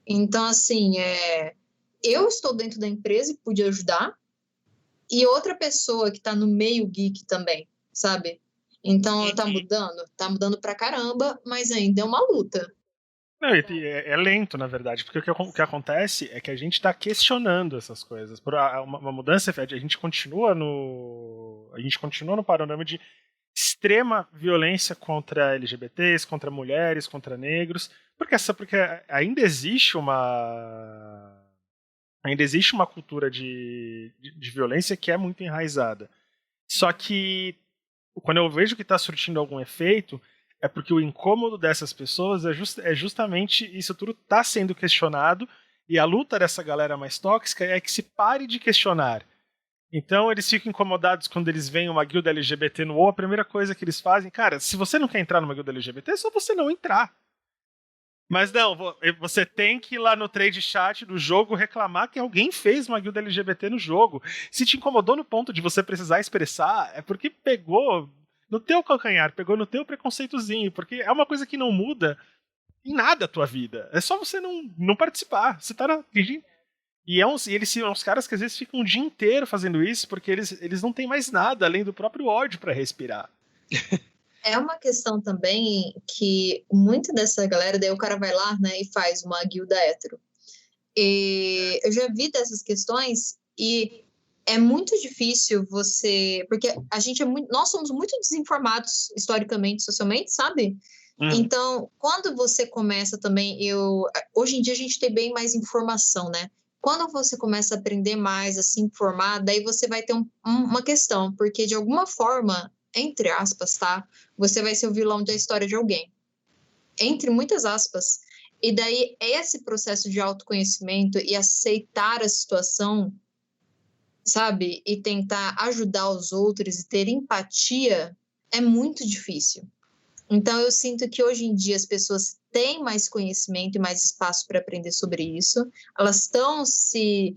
Então, assim, eu estou dentro da empresa e pude ajudar, e outra pessoa que está no meio geek também, sabe? Então, tá mudando pra caramba, mas ainda é uma luta. Não, é lento, na verdade, porque o que acontece é que a gente está questionando essas coisas. Uma mudança, a gente continua no panorama de extrema violência contra LGBTs, contra mulheres, contra negros, porque ainda existe uma cultura de violência que é muito enraizada. Só que quando eu vejo que está surtindo algum efeito, é porque o incômodo dessas pessoas é justamente isso tudo está sendo questionado, e a luta dessa galera mais tóxica é que se pare de questionar. Então eles ficam incomodados quando eles veem uma guilda LGBT no WoW, a primeira coisa que eles fazem, cara, se você não quer entrar numa guilda LGBT, é só você não entrar. Mas não, você tem que ir lá no trade chat do jogo reclamar que alguém fez uma guilda LGBT no jogo. Se te incomodou no ponto de você precisar expressar, é porque pegou no teu calcanhar, pegou no teu preconceitozinho, porque é uma coisa que não muda em nada a tua vida. É só você não participar. Você tá fingindo. E eles são uns caras que às vezes ficam o dia inteiro fazendo isso, porque eles não têm mais nada além do próprio ódio para respirar. É uma questão também que muita dessa galera, daí o cara vai lá, né, e faz uma guilda hétero. E eu já vi dessas questões e é muito difícil porque nós somos muito desinformados historicamente, socialmente, sabe? Então, quando você começa também, hoje em dia a gente tem bem mais informação, né? Quando você começa a aprender mais, a se informar, daí você vai ter uma questão, porque de alguma forma, entre aspas, tá? Você vai ser o vilão da história de alguém. Entre muitas aspas. E daí, esse processo de autoconhecimento e aceitar a situação, sabe? E tentar ajudar os outros e ter empatia é muito difícil. Então, eu sinto que hoje em dia as pessoas têm mais conhecimento e mais espaço para aprender sobre isso. Elas estão se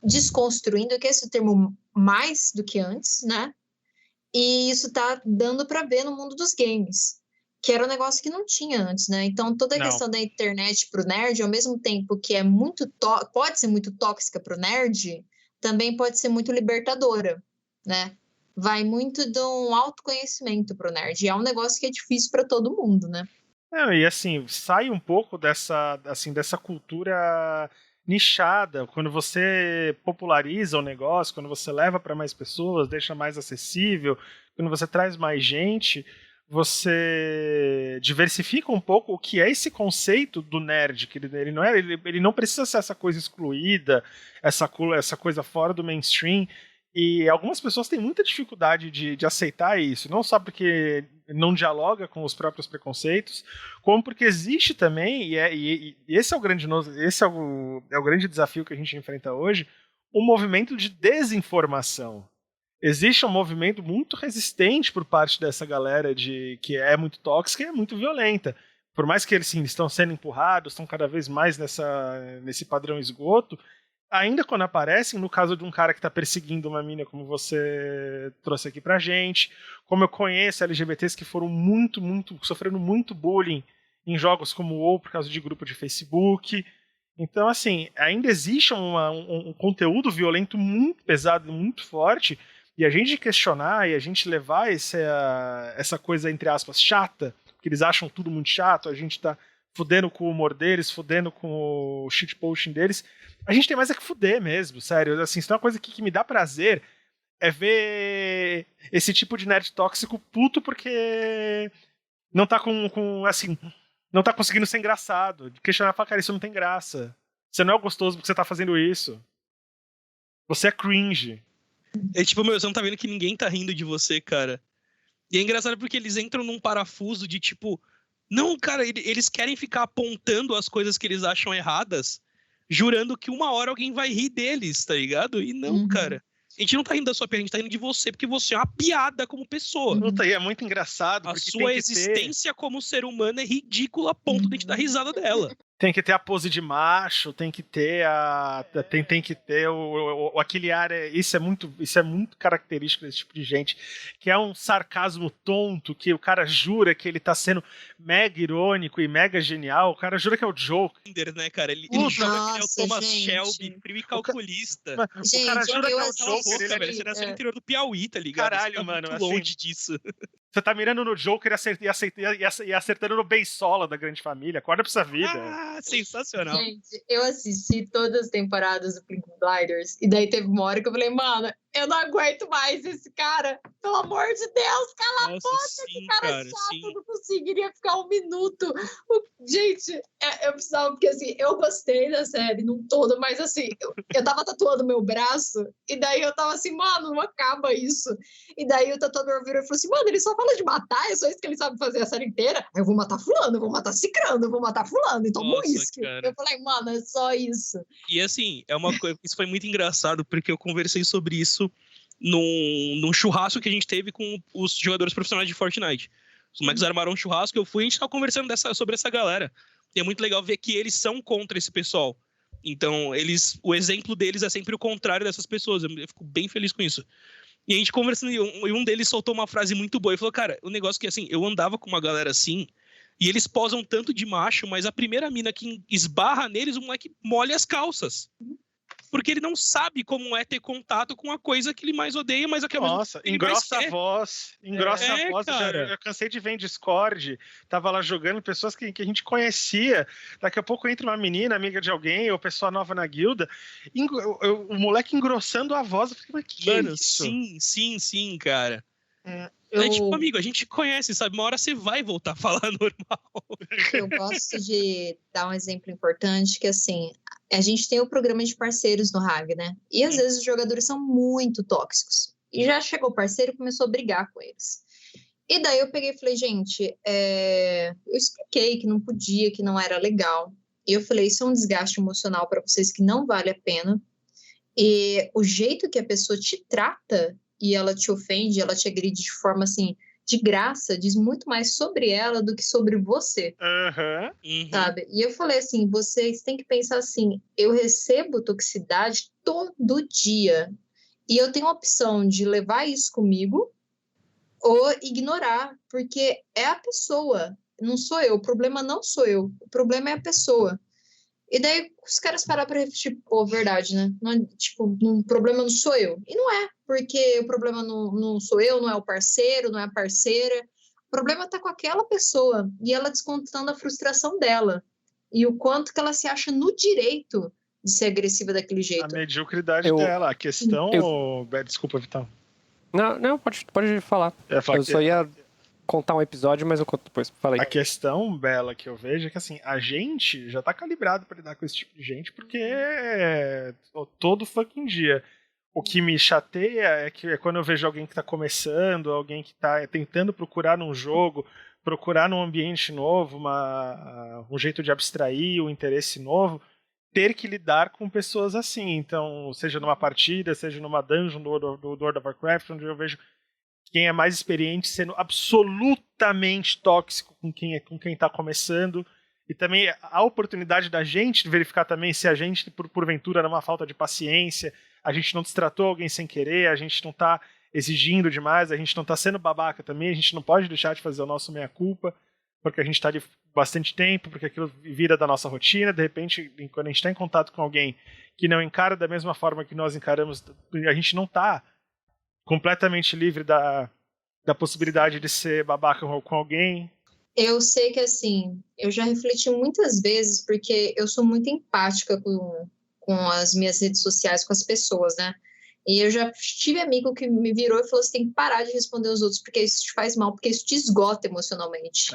desconstruindo, que é esse termo, mais do que antes, né? E isso está dando para ver no mundo dos games, que era um negócio que não tinha antes, né? Então, toda a questão da internet para o nerd, ao mesmo tempo que é pode ser muito tóxica para o nerd, também pode ser muito libertadora, né? Vai muito de um autoconhecimento pro nerd. E é um negócio que é difícil para todo mundo, né? E assim, sai um pouco dessa cultura nichada. Quando você populariza o negócio, quando você leva para mais pessoas, deixa mais acessível, quando você traz mais gente, você diversifica um pouco o que é esse conceito do nerd, que ele não precisa ser essa coisa excluída, essa coisa fora do mainstream. E algumas pessoas têm muita dificuldade de aceitar isso, não só porque não dialoga com os próprios preconceitos, como porque existe também, e esse é o grande desafio que a gente enfrenta hoje, um movimento de desinformação. Existe um movimento muito resistente por parte dessa galera que é muito tóxica e é muito violenta. Por mais que eles sim, estão sendo empurrados, estão cada vez mais nesse padrão esgoto, ainda quando aparecem, no caso de um cara que está perseguindo uma mina, como você trouxe aqui pra gente, como eu conheço LGBTs que foram sofrendo muito bullying em jogos como o WoW por causa de grupo de Facebook. Então, assim, ainda existe um conteúdo violento muito pesado, muito forte, e a gente questionar e a gente levar essa coisa, entre aspas, chata, porque eles acham tudo muito chato, a gente tá fudendo com o humor deles, fudendo com o shitposting deles. A gente tem mais é que fuder mesmo, sério. Assim, isso é uma coisa que me dá prazer, é ver esse tipo de nerd tóxico puto porque não tá não tá conseguindo ser engraçado. Questionar e falar, cara, isso não tem graça. Você não é gostoso porque você tá fazendo isso. Você é cringe. É tipo, você não tá vendo que ninguém tá rindo de você, cara. E é engraçado porque eles entram num parafuso de tipo... Não, cara, eles querem ficar apontando as coisas que eles acham erradas, jurando que uma hora alguém vai rir deles, tá ligado? E não, cara. A gente não tá rindo da sua piada, a gente tá rindo de você, porque você é uma piada como pessoa. Puta, e é muito engraçado. A sua existência como ser humano é ridícula a ponto de a gente dar risada dela. Tem que ter a pose de macho, tem que ter tem que ter aquele ar. Isso é muito característico desse tipo de gente, que é um sarcasmo tonto, que o cara jura que ele tá sendo mega irônico e mega genial, o cara jura que é o Joker. Né, cara? Ele joga que é o Thomas Shelby, frio e calculista. O cara jura que é o Joker. Você nasceu no interior do Piauí, tá ligado? Caralho, você tá mano, muito longe disso. Você tá mirando no Joker e acertando no Beisola da Grande Família. Acorda pra essa vida. Sensacional. Gente, eu assisti todas as temporadas do Peaky Blinders e daí teve uma hora que eu falei, mano, eu não aguento mais esse cara. Pelo amor de Deus, cala a boca, esse cara é chato, sim. eu não conseguiria ficar um minuto. Gente, eu precisava, porque assim, eu gostei da série num todo, mas assim, eu tava tatuando meu braço e daí eu tava assim, mano, não acaba isso. E daí o tatuador virou e falou assim, mano, ele só fala de matar, é só isso que ele sabe fazer a série inteira. Eu vou matar fulano, eu vou matar cicrano, eu vou matar fulano, então uísque. Eu falei, mano, é só isso. E assim, é uma coisa, isso foi muito engraçado, porque eu conversei sobre isso num churrasco que a gente teve com os jogadores profissionais de Fortnite. Os moleques armaram um churrasco, eu fui e a gente tava conversando sobre essa galera. E é muito legal ver que eles são contra esse pessoal. Então, o exemplo deles é sempre o contrário dessas pessoas. Eu fico bem feliz com isso. E a gente conversando, e um deles soltou uma frase muito boa. Ele falou, cara, o negócio que assim, eu andava com uma galera assim, e eles posam tanto de macho, mas a primeira mina que esbarra neles, o moleque molha as calças. Porque ele não sabe como é ter contato com a coisa que ele mais odeia, mas é que Nossa, engrossa a voz. Engrossa a voz. Eu cansei de ver em Discord. Tava lá jogando pessoas que a gente conhecia. Daqui a pouco entra uma menina, amiga de alguém, ou pessoa nova na guilda. O moleque engrossando a voz. Eu fiquei, mas que Mano, é isso? sim, cara. É tipo, amigo, a gente conhece, sabe? Uma hora você vai voltar a falar normal. Eu gosto de dar um exemplo importante, que assim, a gente tem o programa de parceiros no RAG, né? E às vezes os jogadores são muito tóxicos. E já chegou o parceiro e começou a brigar com eles. E daí eu peguei e falei, gente, eu expliquei que não podia, que não era legal. E eu falei, isso é um desgaste emocional para vocês que não vale a pena. E o jeito que a pessoa te trata e ela te ofende, ela te agride de forma assim, de graça, diz muito mais sobre ela do que sobre você, sabe? E eu falei assim, vocês têm que pensar assim, eu recebo toxicidade todo dia e eu tenho a opção de levar isso comigo ou ignorar, porque é a pessoa, não sou eu, o problema não sou eu, o problema é a pessoa. E daí os caras param pra refletir, pô, verdade, né? Não, tipo, o problema não sou eu. E não é, porque o problema não sou eu, não é o parceiro, não é a parceira. O problema tá com aquela pessoa e ela descontando a frustração dela. E o quanto que ela se acha no direito de ser agressiva daquele jeito. A mediocridade dela, a questão... Desculpa, Vital. Não, pode falar. Eu só ia contar um episódio, mas eu conto depois. Falei. A questão, Bela, que eu vejo é que assim, a gente já tá calibrado pra lidar com esse tipo de gente, porque todo fucking dia. O que me chateia é quando eu vejo alguém que tá começando, alguém que tá tentando procurar num jogo, procurar num ambiente novo, um jeito de abstrair, um interesse novo, ter que lidar com pessoas assim. Então, seja numa partida, seja numa dungeon do World of Warcraft, onde eu vejo quem é mais experiente sendo absolutamente tóxico com quem tá começando. E também a oportunidade da gente verificar também se a gente, porventura, numa falta de paciência, a gente não destratou alguém sem querer, a gente não tá exigindo demais, a gente não tá sendo babaca também, a gente não pode deixar de fazer o nosso meia-culpa, porque a gente tá de bastante tempo, porque aquilo vira da nossa rotina. De repente, quando a gente tá em contato com alguém que não encara da mesma forma que nós encaramos, a gente não tá completamente livre da possibilidade de ser babaca com alguém. Eu sei que, assim, eu já refleti muitas vezes, porque eu sou muito empática com as minhas redes sociais, com as pessoas, né? E eu já tive amigo que me virou e falou, você tem que parar de responder os outros, porque isso te faz mal, porque isso te esgota emocionalmente.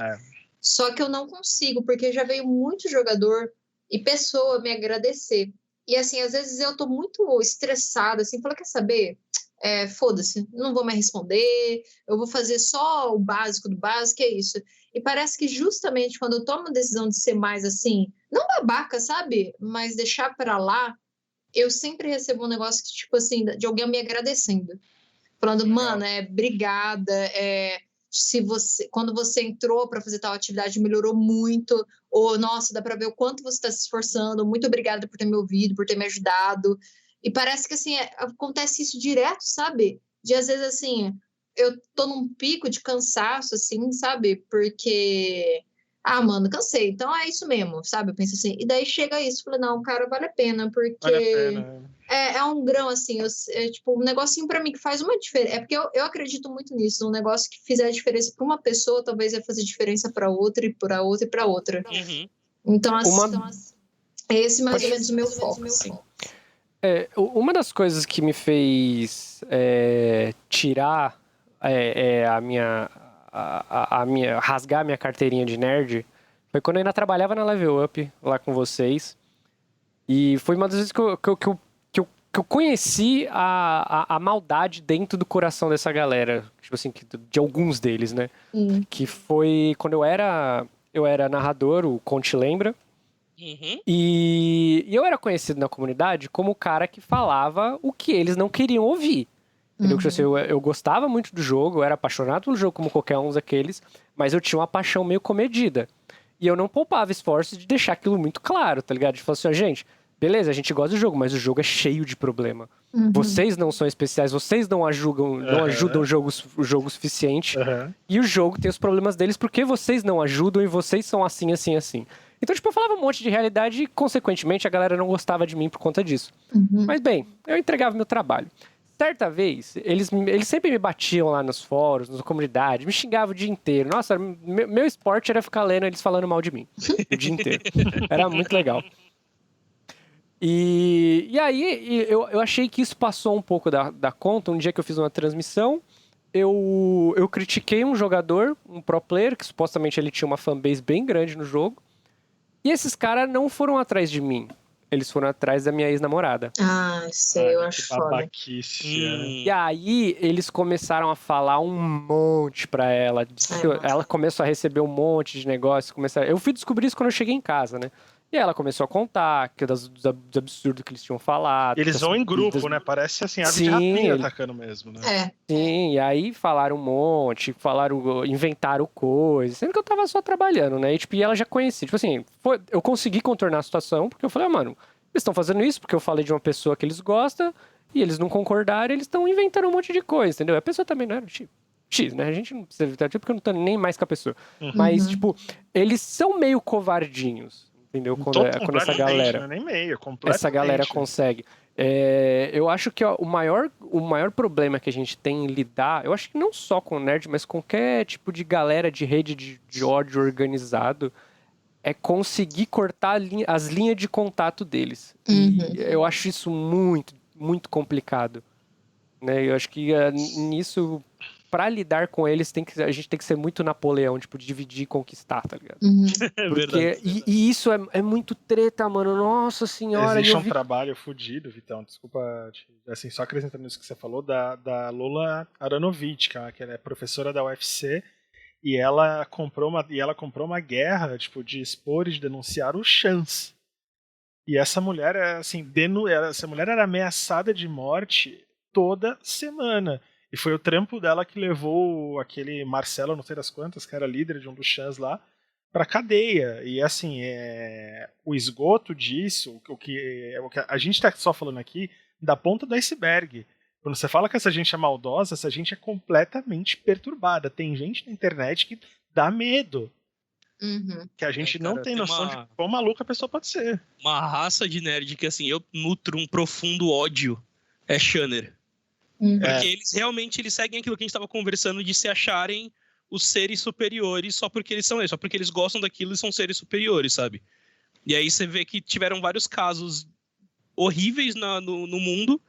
Só que eu não consigo, porque já veio muito jogador e pessoa me agradecer. E, assim, às vezes eu tô muito estressada, assim, falo, quer saber? Foda-se, não vou mais responder, eu vou fazer só o básico do básico, é isso. E parece que justamente quando eu tomo a decisão de ser mais assim, não babaca, sabe? Mas deixar pra lá, eu sempre recebo um negócio que, tipo assim, de alguém me agradecendo. Falando, mano, obrigada, quando você entrou pra fazer tal atividade, melhorou muito, ou, nossa, dá pra ver o quanto você tá se esforçando, muito obrigada por ter me ouvido, por ter me ajudado. E parece que, assim, acontece isso direto, sabe? De, às vezes, assim, eu tô num pico de cansaço, assim, sabe? Porque, mano, cansei. Então é isso mesmo, sabe? Eu penso assim. E daí chega isso, falei, não, cara, vale a pena, porque vale a pena. É um grão, assim, tipo, um negocinho pra mim que faz uma diferença. É porque eu acredito muito nisso. Um negócio que fizer diferença pra uma pessoa, talvez vai fazer diferença pra outra, e pra outra, e pra outra. Então, assim, esse mais ou menos o meu foco, assim. Uma das coisas que me fez tirar rasgar a minha carteirinha de nerd foi quando eu ainda trabalhava na Level Up lá com vocês. E foi uma das vezes que eu conheci a maldade dentro do coração dessa galera. Tipo assim, de alguns deles, né? Que foi quando eu era narrador, o Conte lembra. E eu era conhecido na comunidade como o cara que falava o que eles não queriam ouvir. Eu gostava muito do jogo, eu era apaixonado pelo jogo como qualquer um daqueles, mas eu tinha uma paixão meio comedida. E eu não poupava esforços de deixar aquilo muito claro, tá ligado? De falar assim, gente, beleza, a gente gosta do jogo, mas o jogo é cheio de problema. Vocês não são especiais, vocês não ajudam o jogo suficiente. E o jogo tem os problemas deles porque vocês não ajudam e vocês são assim, assim, assim. Então, tipo, eu falava um monte de realidade e, consequentemente, a galera não gostava de mim por conta disso. Mas, bem, eu entregava meu trabalho. Certa vez, eles sempre me batiam lá nos fóruns, na comunidade, me xingavam o dia inteiro. Nossa, meu esporte era ficar lendo eles falando mal de mim o dia inteiro. Era muito legal. E aí, eu achei que isso passou um pouco da conta. Um dia que eu fiz uma transmissão, eu critiquei um jogador, um pro player, que supostamente ele tinha uma fanbase bem grande no jogo. E esses caras não foram atrás de mim. Eles foram atrás da minha ex-namorada. Ah, sei, eu acho que foda. babaquice. E aí, eles começaram a falar um monte pra ela. Ela começou a receber um monte de negócios. Eu fui descobrir isso quando eu cheguei em casa, né? E ela começou a contar dos absurdos que eles tinham falado. Eles vão em grupo, né? Parece assim, ave de rapina atacando mesmo, né? Sim, e aí falaram um monte, inventaram coisas, sendo que eu tava só trabalhando, né? E ela já conhecia. Tipo assim, eu consegui contornar a situação, porque eu falei, mano, eles estão fazendo isso porque eu falei de uma pessoa que eles gostam, e eles não concordaram, eles estão inventando um monte de coisa, entendeu? A pessoa também não era X, né? A gente não precisa evitar, porque eu não tô nem mais com a pessoa. Mas, eles são meio covardinhos. Entendeu? Quando essa galera. Não é nem meio, essa galera consegue. Eu acho que o maior problema que a gente tem em lidar, eu acho que não só com nerd, mas com qualquer tipo de galera de rede de ódio organizado, é conseguir cortar as linhas de contato deles. E eu acho isso muito, muito complicado. Né? Eu acho que nisso, pra lidar com eles, a gente tem que ser muito Napoleão, tipo, dividir e conquistar, tá ligado? Porque, e isso é muito treta, mano. Nossa senhora. Existe um trabalho fodido, Vitão. Desculpa, assim, só acrescentando isso que você falou, da Lola Aronovitch, que ela é professora da UFC, e ela comprou uma guerra, tipo, de expor e de denunciar o Chans. E essa mulher, assim, essa mulher era ameaçada de morte toda semana. E foi o trampo dela que levou aquele Marcelo, não sei das quantas, que era líder de um dos Chans lá, pra cadeia. E assim, o esgoto disso, o que a gente tá só falando aqui, da ponta do iceberg. Quando você fala que essa gente é maldosa, essa gente é completamente perturbada. Tem gente na internet que dá medo. Que a gente não tem noção de quão maluca a pessoa pode ser. Uma raça de nerd que, assim, eu nutro um profundo ódio é Shanner. Porque eles seguem aquilo que a gente estava conversando de se acharem os seres superiores só porque eles são eles, só porque eles gostam daquilo e são seres superiores, sabe? E aí você vê que tiveram vários casos horríveis no mundo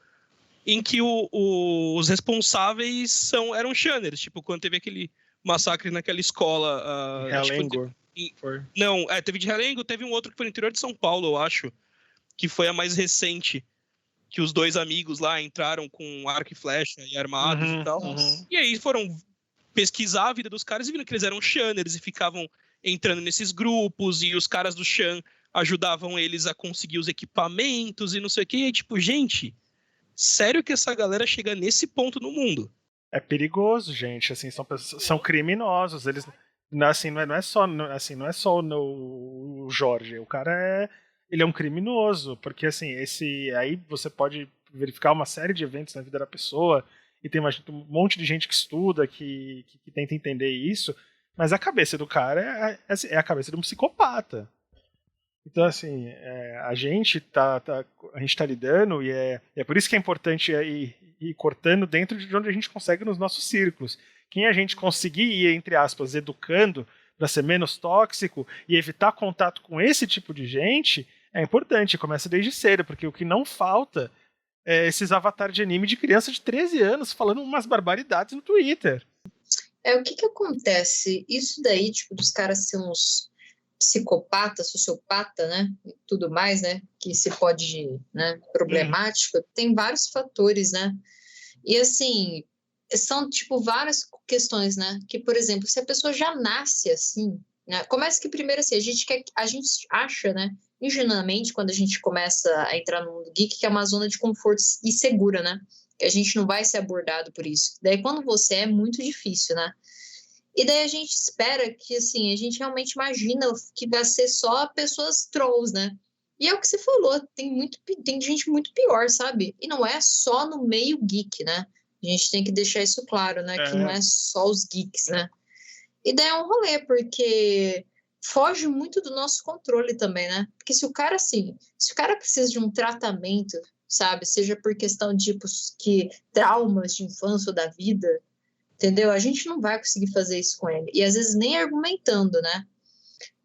em que os responsáveis eram Shanners, tipo, quando teve aquele massacre naquela escola... Realengo. Não, teve de Realengo, teve um outro que foi no interior de São Paulo, eu acho, que foi a mais recente, que os dois amigos lá entraram com arco e flecha e armados e tal. E aí foram pesquisar a vida dos caras e viram que eles eram Shanners e ficavam entrando nesses grupos e os caras do Shan ajudavam eles a conseguir os equipamentos e não sei o que. E aí, tipo, gente, sério que essa galera chega nesse ponto no mundo? É perigoso, gente. Assim, são criminosos. Eles, assim, não é só o Jorge. O cara ele é um criminoso, porque assim, aí você pode verificar uma série de eventos na vida da pessoa e tem um monte de gente que estuda, que tenta entender isso, mas a cabeça do cara é a cabeça de um psicopata. Então, assim, a gente tá lidando e é por isso que é importante ir cortando dentro de onde a gente consegue nos nossos círculos. Quem a gente conseguir ir, entre aspas, educando para ser menos tóxico e evitar contato com esse tipo de gente, é importante, começa desde cedo, porque o que não falta é esses avatares de anime de criança de 13 anos falando umas barbaridades no Twitter. O que acontece? Isso daí, tipo, dos caras serem uns psicopata, sociopata, né, e tudo mais, né, que se pode, né, problemático, tem vários fatores, né, e assim, são, tipo, várias questões, né, que, por exemplo, se a pessoa já nasce assim, né, começa que primeiro assim, a gente acha, né, ingenuamente, quando a gente começa a entrar no mundo geek, que é uma zona de conforto e segura, né, que a gente não vai ser abordado por isso, daí quando você é muito difícil, né. E daí a gente espera que, assim, a gente realmente imagina que vai ser só pessoas trolls, né? E é o que você falou, tem gente muito pior, sabe? E não é só no meio geek, né? A gente tem que deixar isso claro, né? Que não é só os geeks, né? E daí é um rolê, porque foge muito do nosso controle também, né? Porque se o cara precisa de um tratamento, sabe? Seja por questão de, tipo, traumas de infância ou da vida, entendeu? A gente não vai conseguir fazer isso com ele. E às vezes nem argumentando, né?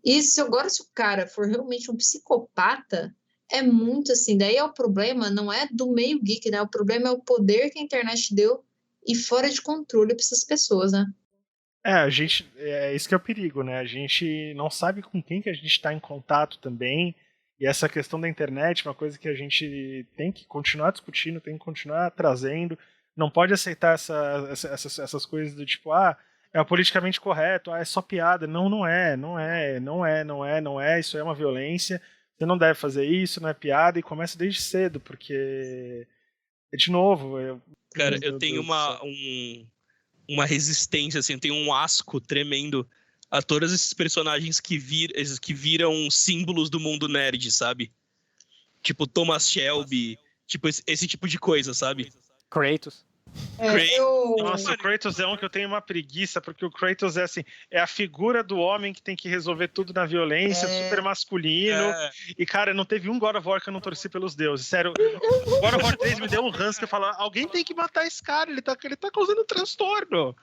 E se o cara for realmente um psicopata, é muito assim. Daí o problema não é do meio geek, né? O problema é o poder que a internet deu e fora de controle para essas pessoas, né? É isso que é o perigo, né? A gente não sabe com quem que a gente está em contato também. E essa questão da internet é uma coisa que a gente tem que continuar discutindo, tem que continuar trazendo. Não pode aceitar essas coisas do tipo, é o politicamente correto, é só piada. Não, não é, não é, não é, não é, não é. Isso é uma violência. Você não deve fazer isso, não é piada. E começa desde cedo, porque, de novo... Cara, eu tenho uma resistência, assim, eu tenho um asco tremendo a todos esses personagens que viram símbolos do mundo nerd, sabe? Tipo Thomas Shelby, tipo esse tipo de coisa, sabe? Kratos. Nossa, o Kratos é um que eu tenho uma preguiça, porque o Kratos é assim, é a figura do homem que tem que resolver tudo na violência, super masculino. E, cara, não teve um God of War que eu não torci pelos deuses. Sério, God of War 3 me deu um ranço que eu falo, alguém tem que matar esse cara, ele tá causando um transtorno.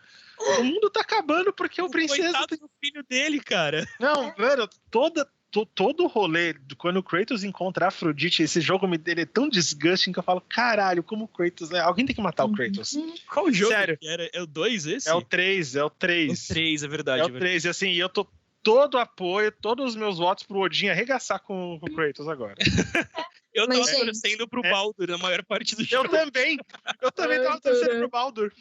O mundo tá acabando porque o princesa... Coitado do filho dele, cara. Não, velho, todo o rolê, quando o Kratos encontra a Afrodite, esse jogo ele é tão disgusting que eu falo, caralho, como o Kratos, né? Alguém tem que matar o Kratos. Qual jogo? Sério. É o 2 esse? É o 3. É o 3, é verdade. É o 3, e assim, eu tô todo apoio, todos os meus votos pro Odin arregaçar com o Kratos agora. Eu tava torcendo pro Baldur na maior parte do jogo. Eu também tava torcendo pro Baldur.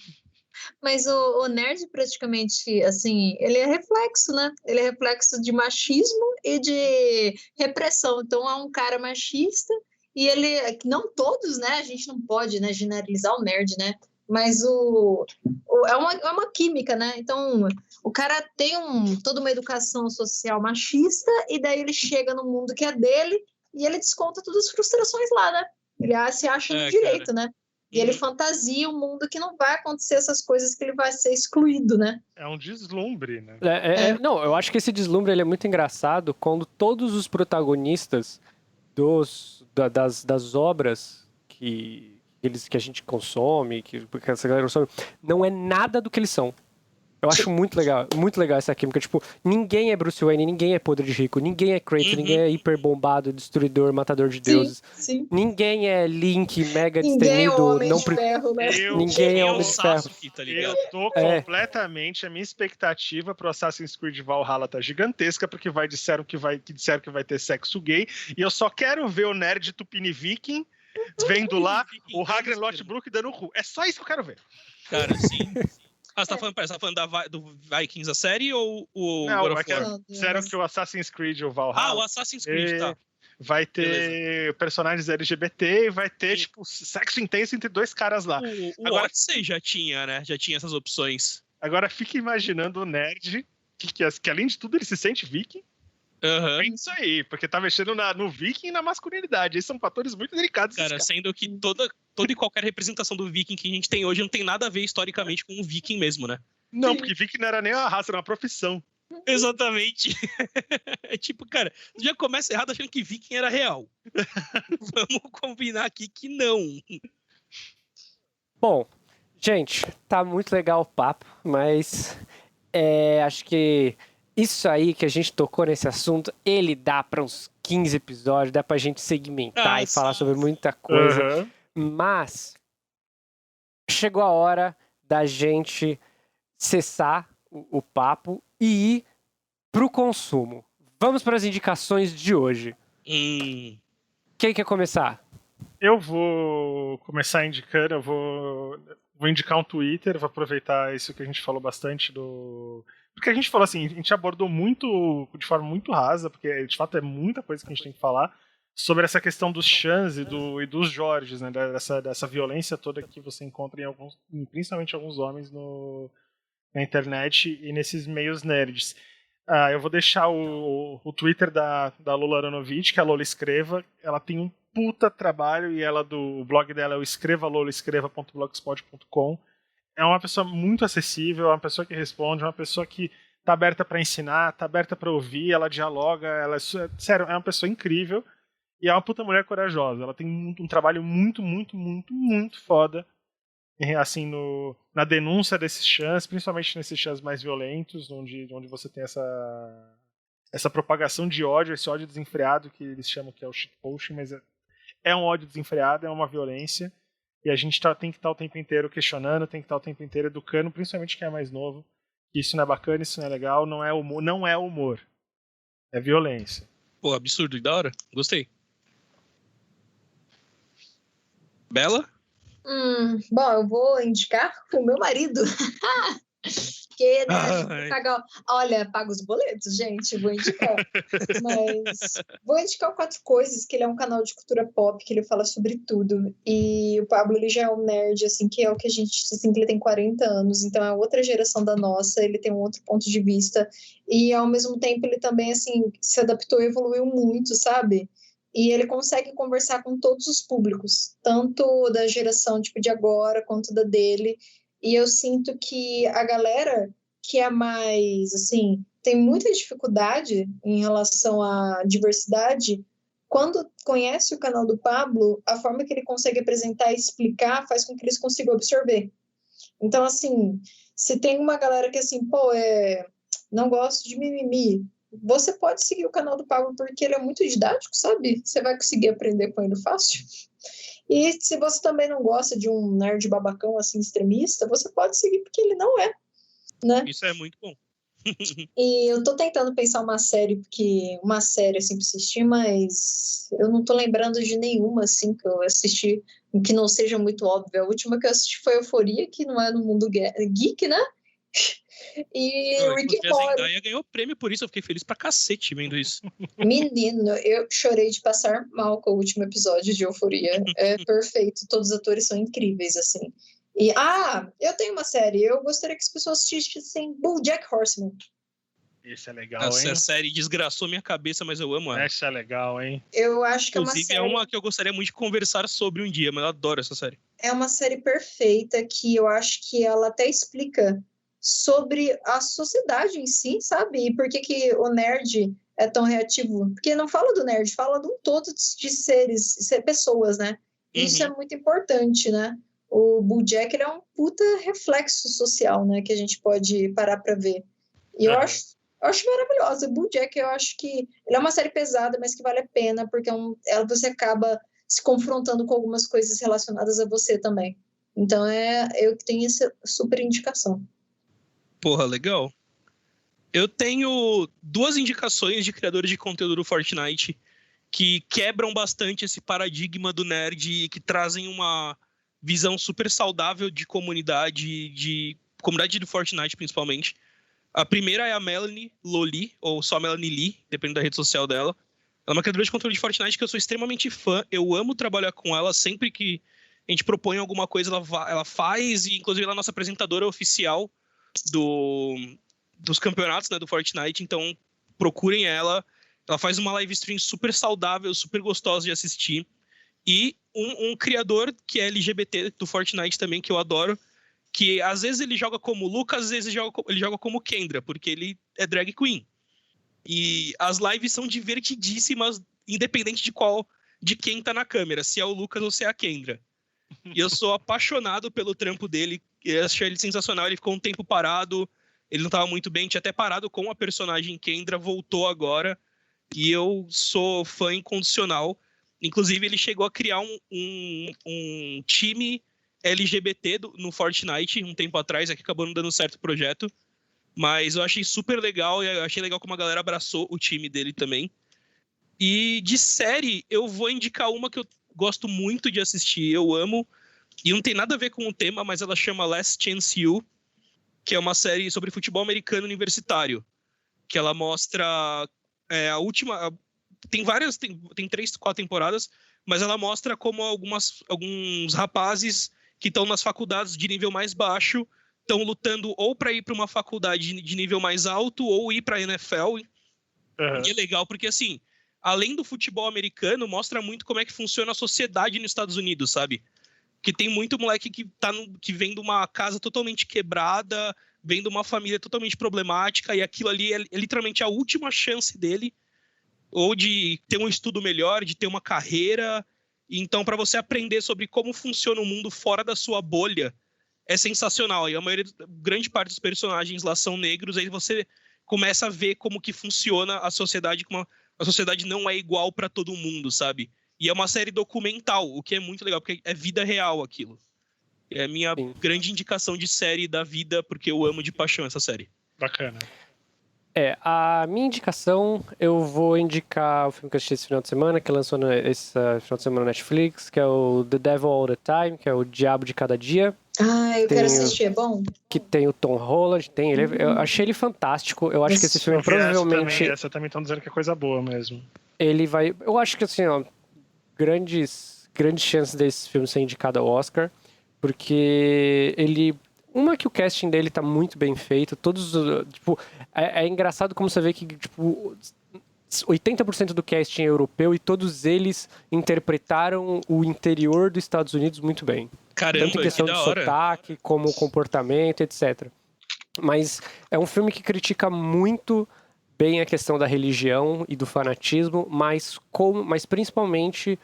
Mas o nerd praticamente, assim, ele é reflexo, né? Ele é reflexo de machismo e de repressão. Então, é um cara machista e ele... Não todos, né? A gente não pode, né, generalizar o nerd, né? Mas é uma química, né? Então, o cara tem toda uma educação social machista e daí ele chega no mundo que é dele e ele desconta todas as frustrações lá, né? Ele se acha no direito, cara, né? E ele fantasia um mundo que não vai acontecer essas coisas, que ele vai ser excluído, né? É um deslumbre, né? Não, eu acho que esse deslumbre ele é muito engraçado quando todos os protagonistas das obras que a gente consome, que essa galera consome, não é nada do que eles são. Eu acho muito legal essa química. Tipo, ninguém é Bruce Wayne, ninguém é podre de rico, ninguém é Kratos, ninguém é hiper bombado, destruidor, matador de deuses. Sim. Ninguém é Link, mega ninguém destemido. É homem de ferro, né? Ninguém é homem de ferro. Tá ligado? Eu tô completamente... A minha expectativa pro Assassin's Creed Valhalla tá gigantesca, porque disseram que vai ter sexo gay, e eu só quero ver o nerd Tupini Viking vendo lá o Ragnar Lothbrok dando cu. É só isso que eu quero ver. Cara, sim. Você tá falando do Vikings a série ou o God of War? Disseram que o Assassin's Creed, o Valhalla... o Assassin's Creed, tá. Vai ter personagens LGBT e vai ter, tipo, sexo intenso entre dois caras lá. O Odyssey já tinha, né? Já tinha essas opções. Agora fica imaginando o nerd, que além de tudo ele se sente viking. É isso aí, porque tá mexendo no viking e na masculinidade. Esses são fatores muito delicados. Cara, sendo que toda e qualquer representação do viking que a gente tem hoje não tem nada a ver historicamente com o viking mesmo, né? Não, porque viking não era nem uma raça, era uma profissão. Exatamente. É tipo, cara, já começa errado achando que viking era real. Vamos combinar aqui que não. Bom, gente, tá muito legal o papo, mas acho que isso aí que a gente tocou nesse assunto, ele dá para uns 15 episódios, dá pra gente segmentar e falar sobre muita coisa. Mas chegou a hora da gente cessar o papo e ir pro consumo. Vamos para as indicações de hoje. Quem quer começar? Eu vou começar indicando, eu vou indicar um Twitter, vou aproveitar isso que a gente falou bastante porque a gente falou assim, a gente abordou muito, de forma muito rasa, porque de fato é muita coisa que a gente tem que falar, sobre essa questão dos Chans e dos Jorges, né, dessa violência toda que você encontra principalmente alguns homens na internet e nesses meios nerds. Eu vou deixar o Twitter da Lola Aronovitch, que é a Lola Escreva. Ela tem um puta trabalho e o blog dela é o escrevalolaescreva.blogspot.com. É uma pessoa muito acessível, é uma pessoa que responde, é uma pessoa que tá aberta para ensinar, tá aberta para ouvir, ela dialoga, sério, é uma pessoa incrível e é uma puta mulher corajosa. Ela tem um trabalho muito, muito, muito, muito foda, assim, na denúncia desses chans, principalmente nesses chans mais violentos, onde você tem essa propagação de ódio, esse ódio desenfreado que eles chamam que é o shitposting, mas é um ódio desenfreado, é uma violência. E a gente tem que estar o tempo inteiro questionando, tem que estar o tempo inteiro educando, principalmente quem é mais novo, que isso não é bacana, isso não é legal, não é humor. É violência. Pô, absurdo e da hora. Gostei. Bela? Bom, eu vou indicar o meu marido. Porque, né, paga os boletos, gente, vou indicar. Mas vou indicar o 4 Coisas, que ele é um canal de cultura pop, que ele fala sobre tudo. E o Pablo, ele já é um nerd, assim, que é o que a gente, assim, que ele tem 40 anos, então é outra geração da nossa, ele tem um outro ponto de vista. E, ao mesmo tempo, ele também, assim, se adaptou e evoluiu muito, sabe? E ele consegue conversar com todos os públicos, tanto da geração, tipo, de agora, quanto da dele. E eu sinto que a galera que é mais, assim, tem muita dificuldade em relação à diversidade, quando conhece o canal do Pablo, a forma que ele consegue apresentar e explicar faz com que eles consigam absorver. Então, assim, se tem uma galera que, assim, não gosto de mimimi, você pode seguir o canal do Pablo porque ele é muito didático, sabe? Você vai conseguir aprender com ele fácil. E se você também não gosta de um nerd babacão, assim, extremista, você pode seguir porque ele não é, né? Isso é muito bom. E eu tô tentando pensar uma série, assim, pra assistir, mas eu não tô lembrando de nenhuma, assim, que eu assisti, que não seja muito óbvia. A última que eu assisti foi Euphoria, que não é no mundo geek, né? E Rick and Morty. A Zendaya ganhou prêmio por isso, eu fiquei feliz pra cacete vendo isso. Menino, eu chorei de passar mal com o último episódio de Euphoria. É perfeito, todos os atores são incríveis, assim. E, eu tenho uma série, eu gostaria que as pessoas assistissem BoJack Horseman. Esse é legal, Essa série desgraçou minha cabeça, mas eu amo ela. Essa é legal, hein? Eu acho que inclusive, é uma que eu gostaria muito de conversar sobre um dia, mas eu adoro essa série. É uma série perfeita que eu acho que ela até explica sobre a sociedade em si, sabe? E por que o nerd é tão reativo. Porque não fala do nerd, fala de um todo de seres, pessoas, né? Isso é muito importante, né? O BoJack, ele é um puta reflexo social, né? Que a gente pode parar pra ver. E eu acho maravilhosa. O BoJack, eu acho que ele é uma série pesada, mas que vale a pena, porque você acaba se confrontando com algumas coisas relacionadas a você também. Então, eu tenho essa super indicação. Porra, legal. Eu tenho 2 indicações de criadores de conteúdo do Fortnite que quebram bastante esse paradigma do nerd e que trazem uma visão super saudável de comunidade do Fortnite, principalmente. A primeira é a Melanie Loli, ou só Melanie Lee, dependendo da rede social dela. Ela é uma criadora de conteúdo de Fortnite que eu sou extremamente fã. Eu amo trabalhar com ela. Sempre que a gente propõe alguma coisa, ela faz. E, inclusive, ela é a nossa apresentadora oficial dos campeonatos, né, do Fortnite. Então, procurem ela. Ela faz uma live stream super saudável, super gostosa de assistir. E um criador que é LGBT do Fortnite também, que eu adoro, que às vezes ele joga como Lucas, às vezes ele joga como Kendra, porque ele é drag queen. E as lives são divertidíssimas, independente de quem tá na câmera, se é o Lucas ou se é a Kendra. E eu sou apaixonado pelo trampo dele, eu achei ele sensacional, ele ficou um tempo parado, ele não tava muito bem, tinha até parado com a personagem Kendra, voltou agora, e eu sou fã incondicional. Inclusive, ele chegou a criar um time LGBT no Fortnite um tempo atrás, que acabou não dando certo o projeto. Mas eu achei super legal, e eu achei legal como a galera abraçou o time dele também. E de série, eu vou indicar uma que eu gosto muito de assistir, eu amo, e não tem nada a ver com o tema, mas ela chama Last Chance U, que é uma série sobre futebol americano universitário, que ela mostra a última... Tem 3, 4 temporadas, mas ela mostra como alguns rapazes que estão nas faculdades de nível mais baixo estão lutando ou para ir para uma faculdade de nível mais alto ou ir para a NFL. E é legal porque, assim, além do futebol americano, mostra muito como é que funciona a sociedade nos Estados Unidos, sabe? Que tem muito moleque que vem de uma casa totalmente quebrada, vem de uma família totalmente problemática, e aquilo ali é literalmente a última chance dele ou de ter um estudo melhor, de ter uma carreira. Então, para você aprender sobre como funciona o mundo fora da sua bolha, é sensacional. E grande parte dos personagens lá são negros, aí você começa a ver como que funciona a sociedade, como a sociedade não é igual para todo mundo, sabe? E é uma série documental, o que é muito legal, porque é vida real aquilo. É a minha grande indicação de série da vida, porque eu amo de paixão essa série. Bacana. A minha indicação, eu vou indicar o filme que eu assisti esse final de semana, que lançou esse final de semana na Netflix, que é o The Devil All the Time, que é o Diabo de Cada Dia. Eu quero assistir, é bom? Que tem o Tom Holland, eu achei ele fantástico. Eu acho que esse filme provavelmente... Essa também estão dizendo que é coisa boa mesmo. Ele vai... Eu acho que, assim, ó, grandes chances desse filme ser indicado ao Oscar, porque ele... Uma que o casting dele tá muito bem feito, todos, tipo, é engraçado como você vê que, tipo, 80% do casting é europeu e todos eles interpretaram o interior dos Estados Unidos muito bem. Caramba, tanto em questão de sotaque, como comportamento, etc. Mas é um filme que critica muito bem a questão da religião e do fanatismo, mas principalmente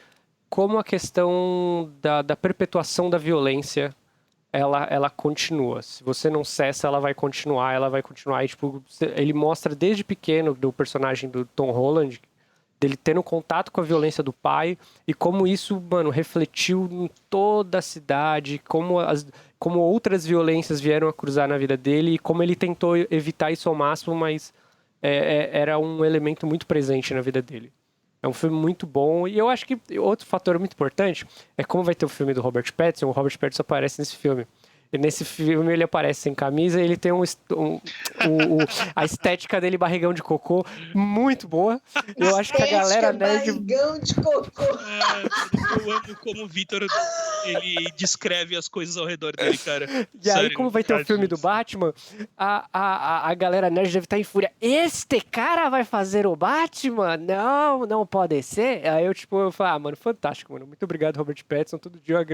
como a questão da perpetuação da violência ela continua. Se você não cessa, ela vai continuar. E, tipo, ele mostra desde pequeno do personagem do Tom Holland, dele tendo contato com a violência do pai, e como isso, mano, refletiu em toda a cidade, como outras violências vieram a cruzar na vida dele, e como ele tentou evitar isso ao máximo, mas era um elemento muito presente na vida dele. É um filme muito bom, e eu acho que outro fator muito importante é como vai ter o filme do Robert Pattinson. O Robert Pattinson aparece nesse filme. E nesse filme ele aparece sem camisa, e ele tem a estética dele, barrigão de cocô, muito boa. Eu acho que a galera nerd... barrigão de cocô. Eu amo como o Vitor, ele descreve as coisas ao redor dele, cara. E Sério, aí, como vai ter o filme do Batman, a galera nerd deve estar em fúria. Este cara vai fazer o Batman? Não pode ser. Aí eu falo, mano, fantástico, mano. Muito obrigado, Robert Pattinson. Todo dia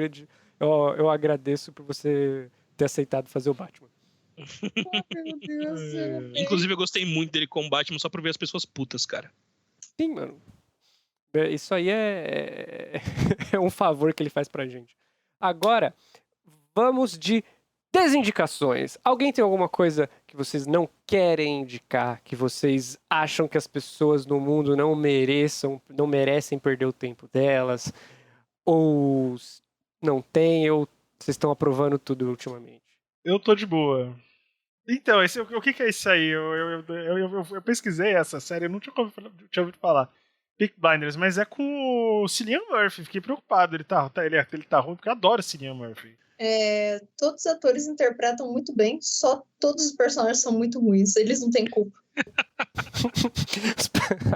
eu agradeço por você ter aceitado fazer o Batman. Meu Deus. Inclusive, eu gostei muito dele como Batman só por ver as pessoas putas, cara. Sim, mano. Isso aí é um favor que ele faz pra gente. Agora, vamos de desindicações. Alguém tem alguma coisa que vocês não querem indicar, que vocês acham que as pessoas no mundo não merecem perder o tempo delas? Ou não tem, ou vocês estão aprovando tudo ultimamente? Eu tô de boa. Então, o que é isso aí? Eu pesquisei essa série, eu não tinha ouvido falar. Peaky Blinders, mas é com o Cillian Murphy. Fiquei preocupado. Ele tá ruim, porque eu adoro o Cillian Murphy. Todos os atores interpretam muito bem, só todos os personagens são muito ruins. Eles não têm culpa.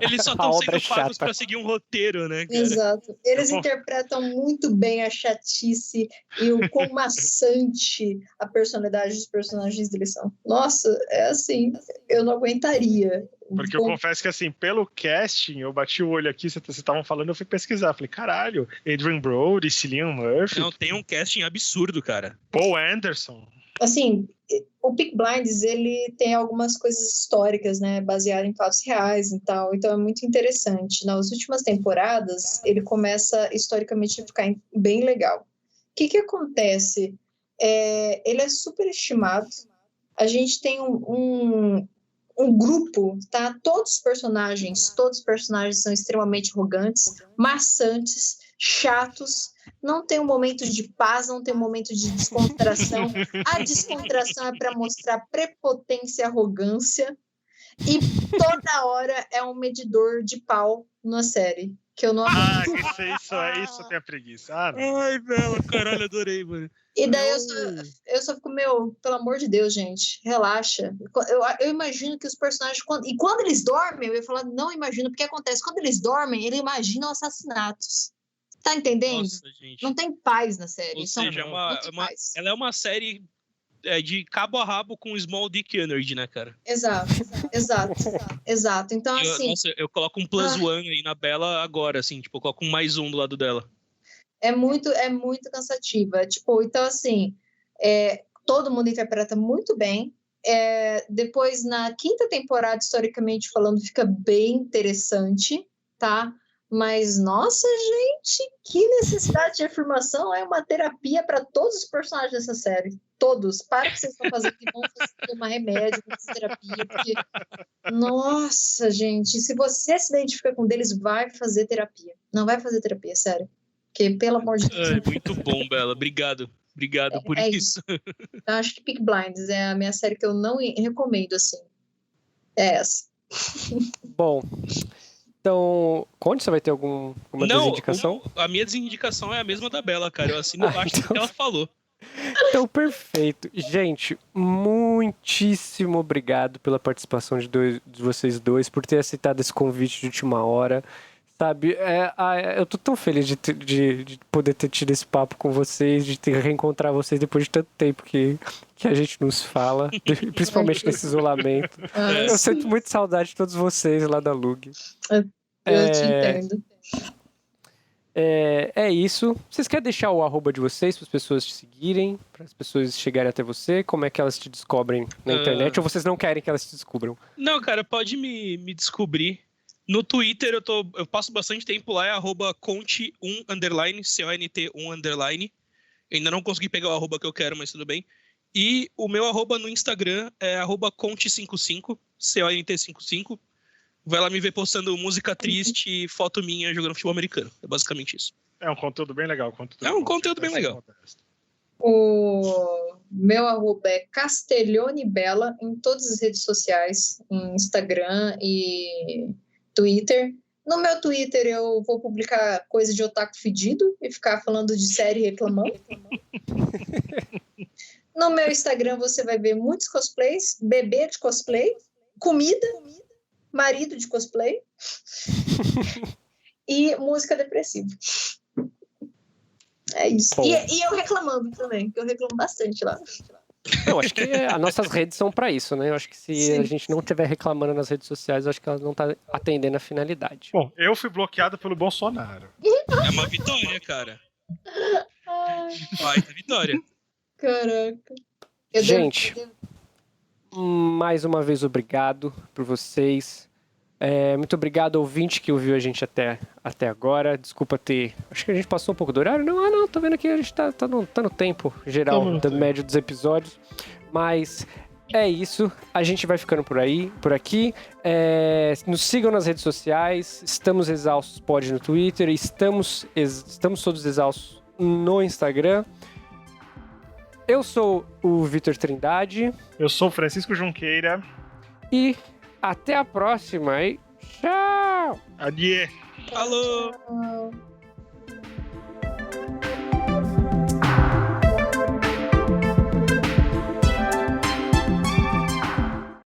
Eles só estão sendo pagos pra seguir um roteiro, né, cara? Exato. Eles interpretam muito bem a chatice e o quão maçante a personalidade dos personagens deles são. Nossa, é assim, eu não aguentaria. Porque eu confesso que, assim, pelo casting, eu bati o olho aqui, vocês estavam falando, eu fui pesquisar. Falei, caralho, Adrien Brody, Cillian Murphy. Não, tem um casting absurdo, cara. Paul Anderson. Assim, o Peaky Blinders, ele tem algumas coisas históricas, né, baseadas em fatos reais e tal, então é muito interessante. Nas últimas temporadas, ele começa historicamente a ficar bem legal. O que acontece? Ele é super estimado, a gente tem um grupo, tá? Todos os personagens são extremamente arrogantes, maçantes, chatos, não tem um momento de paz, não tem um momento de descontração. A descontração é para mostrar prepotência e arrogância, e toda hora é um medidor de pau na série, que eu não aguento. Isso tem a preguiça. Ai, Bela, caralho, adorei, mano. E daí eu só fico, pelo amor de Deus, gente, relaxa. Eu imagino que os personagens, quando eles dormem, eu ia falar, não imagino, porque acontece, quando eles dormem, eles imaginam assassinatos. Tá entendendo? Nossa, gente. Não tem paz na série. Ou seja, ela é uma série de cabo a rabo com Small Dick Energy, né, cara? Exato. Então, assim... Nossa, eu coloco um plus one aí na Bela agora, assim, tipo, eu coloco um mais um do lado dela. É muito cansativa. Então, assim, todo mundo interpreta muito bem. Depois, na quinta temporada, historicamente falando, fica bem interessante, tá? Mas, nossa, gente, que necessidade de afirmação. É uma terapia para todos os personagens dessa série. Todos. Para o que vocês estão fazendo, que vão tomar remédio, vão fazer terapia. Porque, nossa, gente, se você se identifica com um deles, vai fazer terapia. Não vai fazer terapia, sério. Porque, pelo amor de Deus. Muito bom, Bela. Obrigado por isso. Eu acho que Peaky Blinders é a minha série que eu não recomendo, assim. É essa. Bom, então, Conde, você vai ter alguma desindicação? A minha desindicação é a mesma da Bela, cara. Eu assino embaixo do que ela falou. Então, perfeito. Gente, muitíssimo obrigado pela participação de vocês dois, por ter aceitado esse convite de última hora. Sabe, eu tô tão feliz de poder ter tido esse papo com vocês, de ter reencontrar vocês depois de tanto tempo que a gente nos fala, principalmente nesse isolamento. Eu sinto muito saudade de todos vocês lá da Lug. Eu te entendo. É isso. Vocês querem deixar o arroba de vocês para as pessoas te seguirem, para as pessoas chegarem até você? Como é que elas te descobrem na internet? Ou vocês não querem que elas te descubram? Não, cara, pode me descobrir. No Twitter eu passo bastante tempo lá, é @conte1_, CONT1_. Ainda não consegui pegar o arroba que eu quero, mas tudo bem. E o meu arroba no Instagram é @conte55, CONT55. Vai lá me ver postando música triste e foto minha jogando futebol americano. É basicamente isso. É um conteúdo bem legal. Conteúdo bem legal. O meu arroba é Castellone Bella em todas as redes sociais, em Instagram e Twitter. No meu Twitter eu vou publicar coisa de otaku fedido e ficar falando de série e reclamando. No meu Instagram você vai ver muitos cosplays, bebê de cosplay, comida, marido de cosplay e música depressiva. É isso. E eu reclamando também, porque eu reclamo bastante lá. Eu acho que as nossas redes são pra isso, né? Eu acho que se a gente não estiver reclamando nas redes sociais, eu acho que elas não estão atendendo a finalidade. Bom, eu fui bloqueado pelo Bolsonaro. É uma vitória, cara. Baita vitória. Caraca. Gente, mais uma vez obrigado por vocês. Muito obrigado, ouvinte, que ouviu a gente até agora. Desculpa acho que a gente passou um pouco do horário. Não, tô vendo aqui, a gente tá no tempo geral, médio dos episódios. Mas é isso. A gente vai ficando por aqui. Nos sigam nas redes sociais. Estamos exaustos, pode no Twitter. Estamos todos exaustos no Instagram. Eu sou o Vitor Trindade. Eu sou o Francisco Junqueira. E até a próxima, e tchau! Adiê! Alô! Tchau.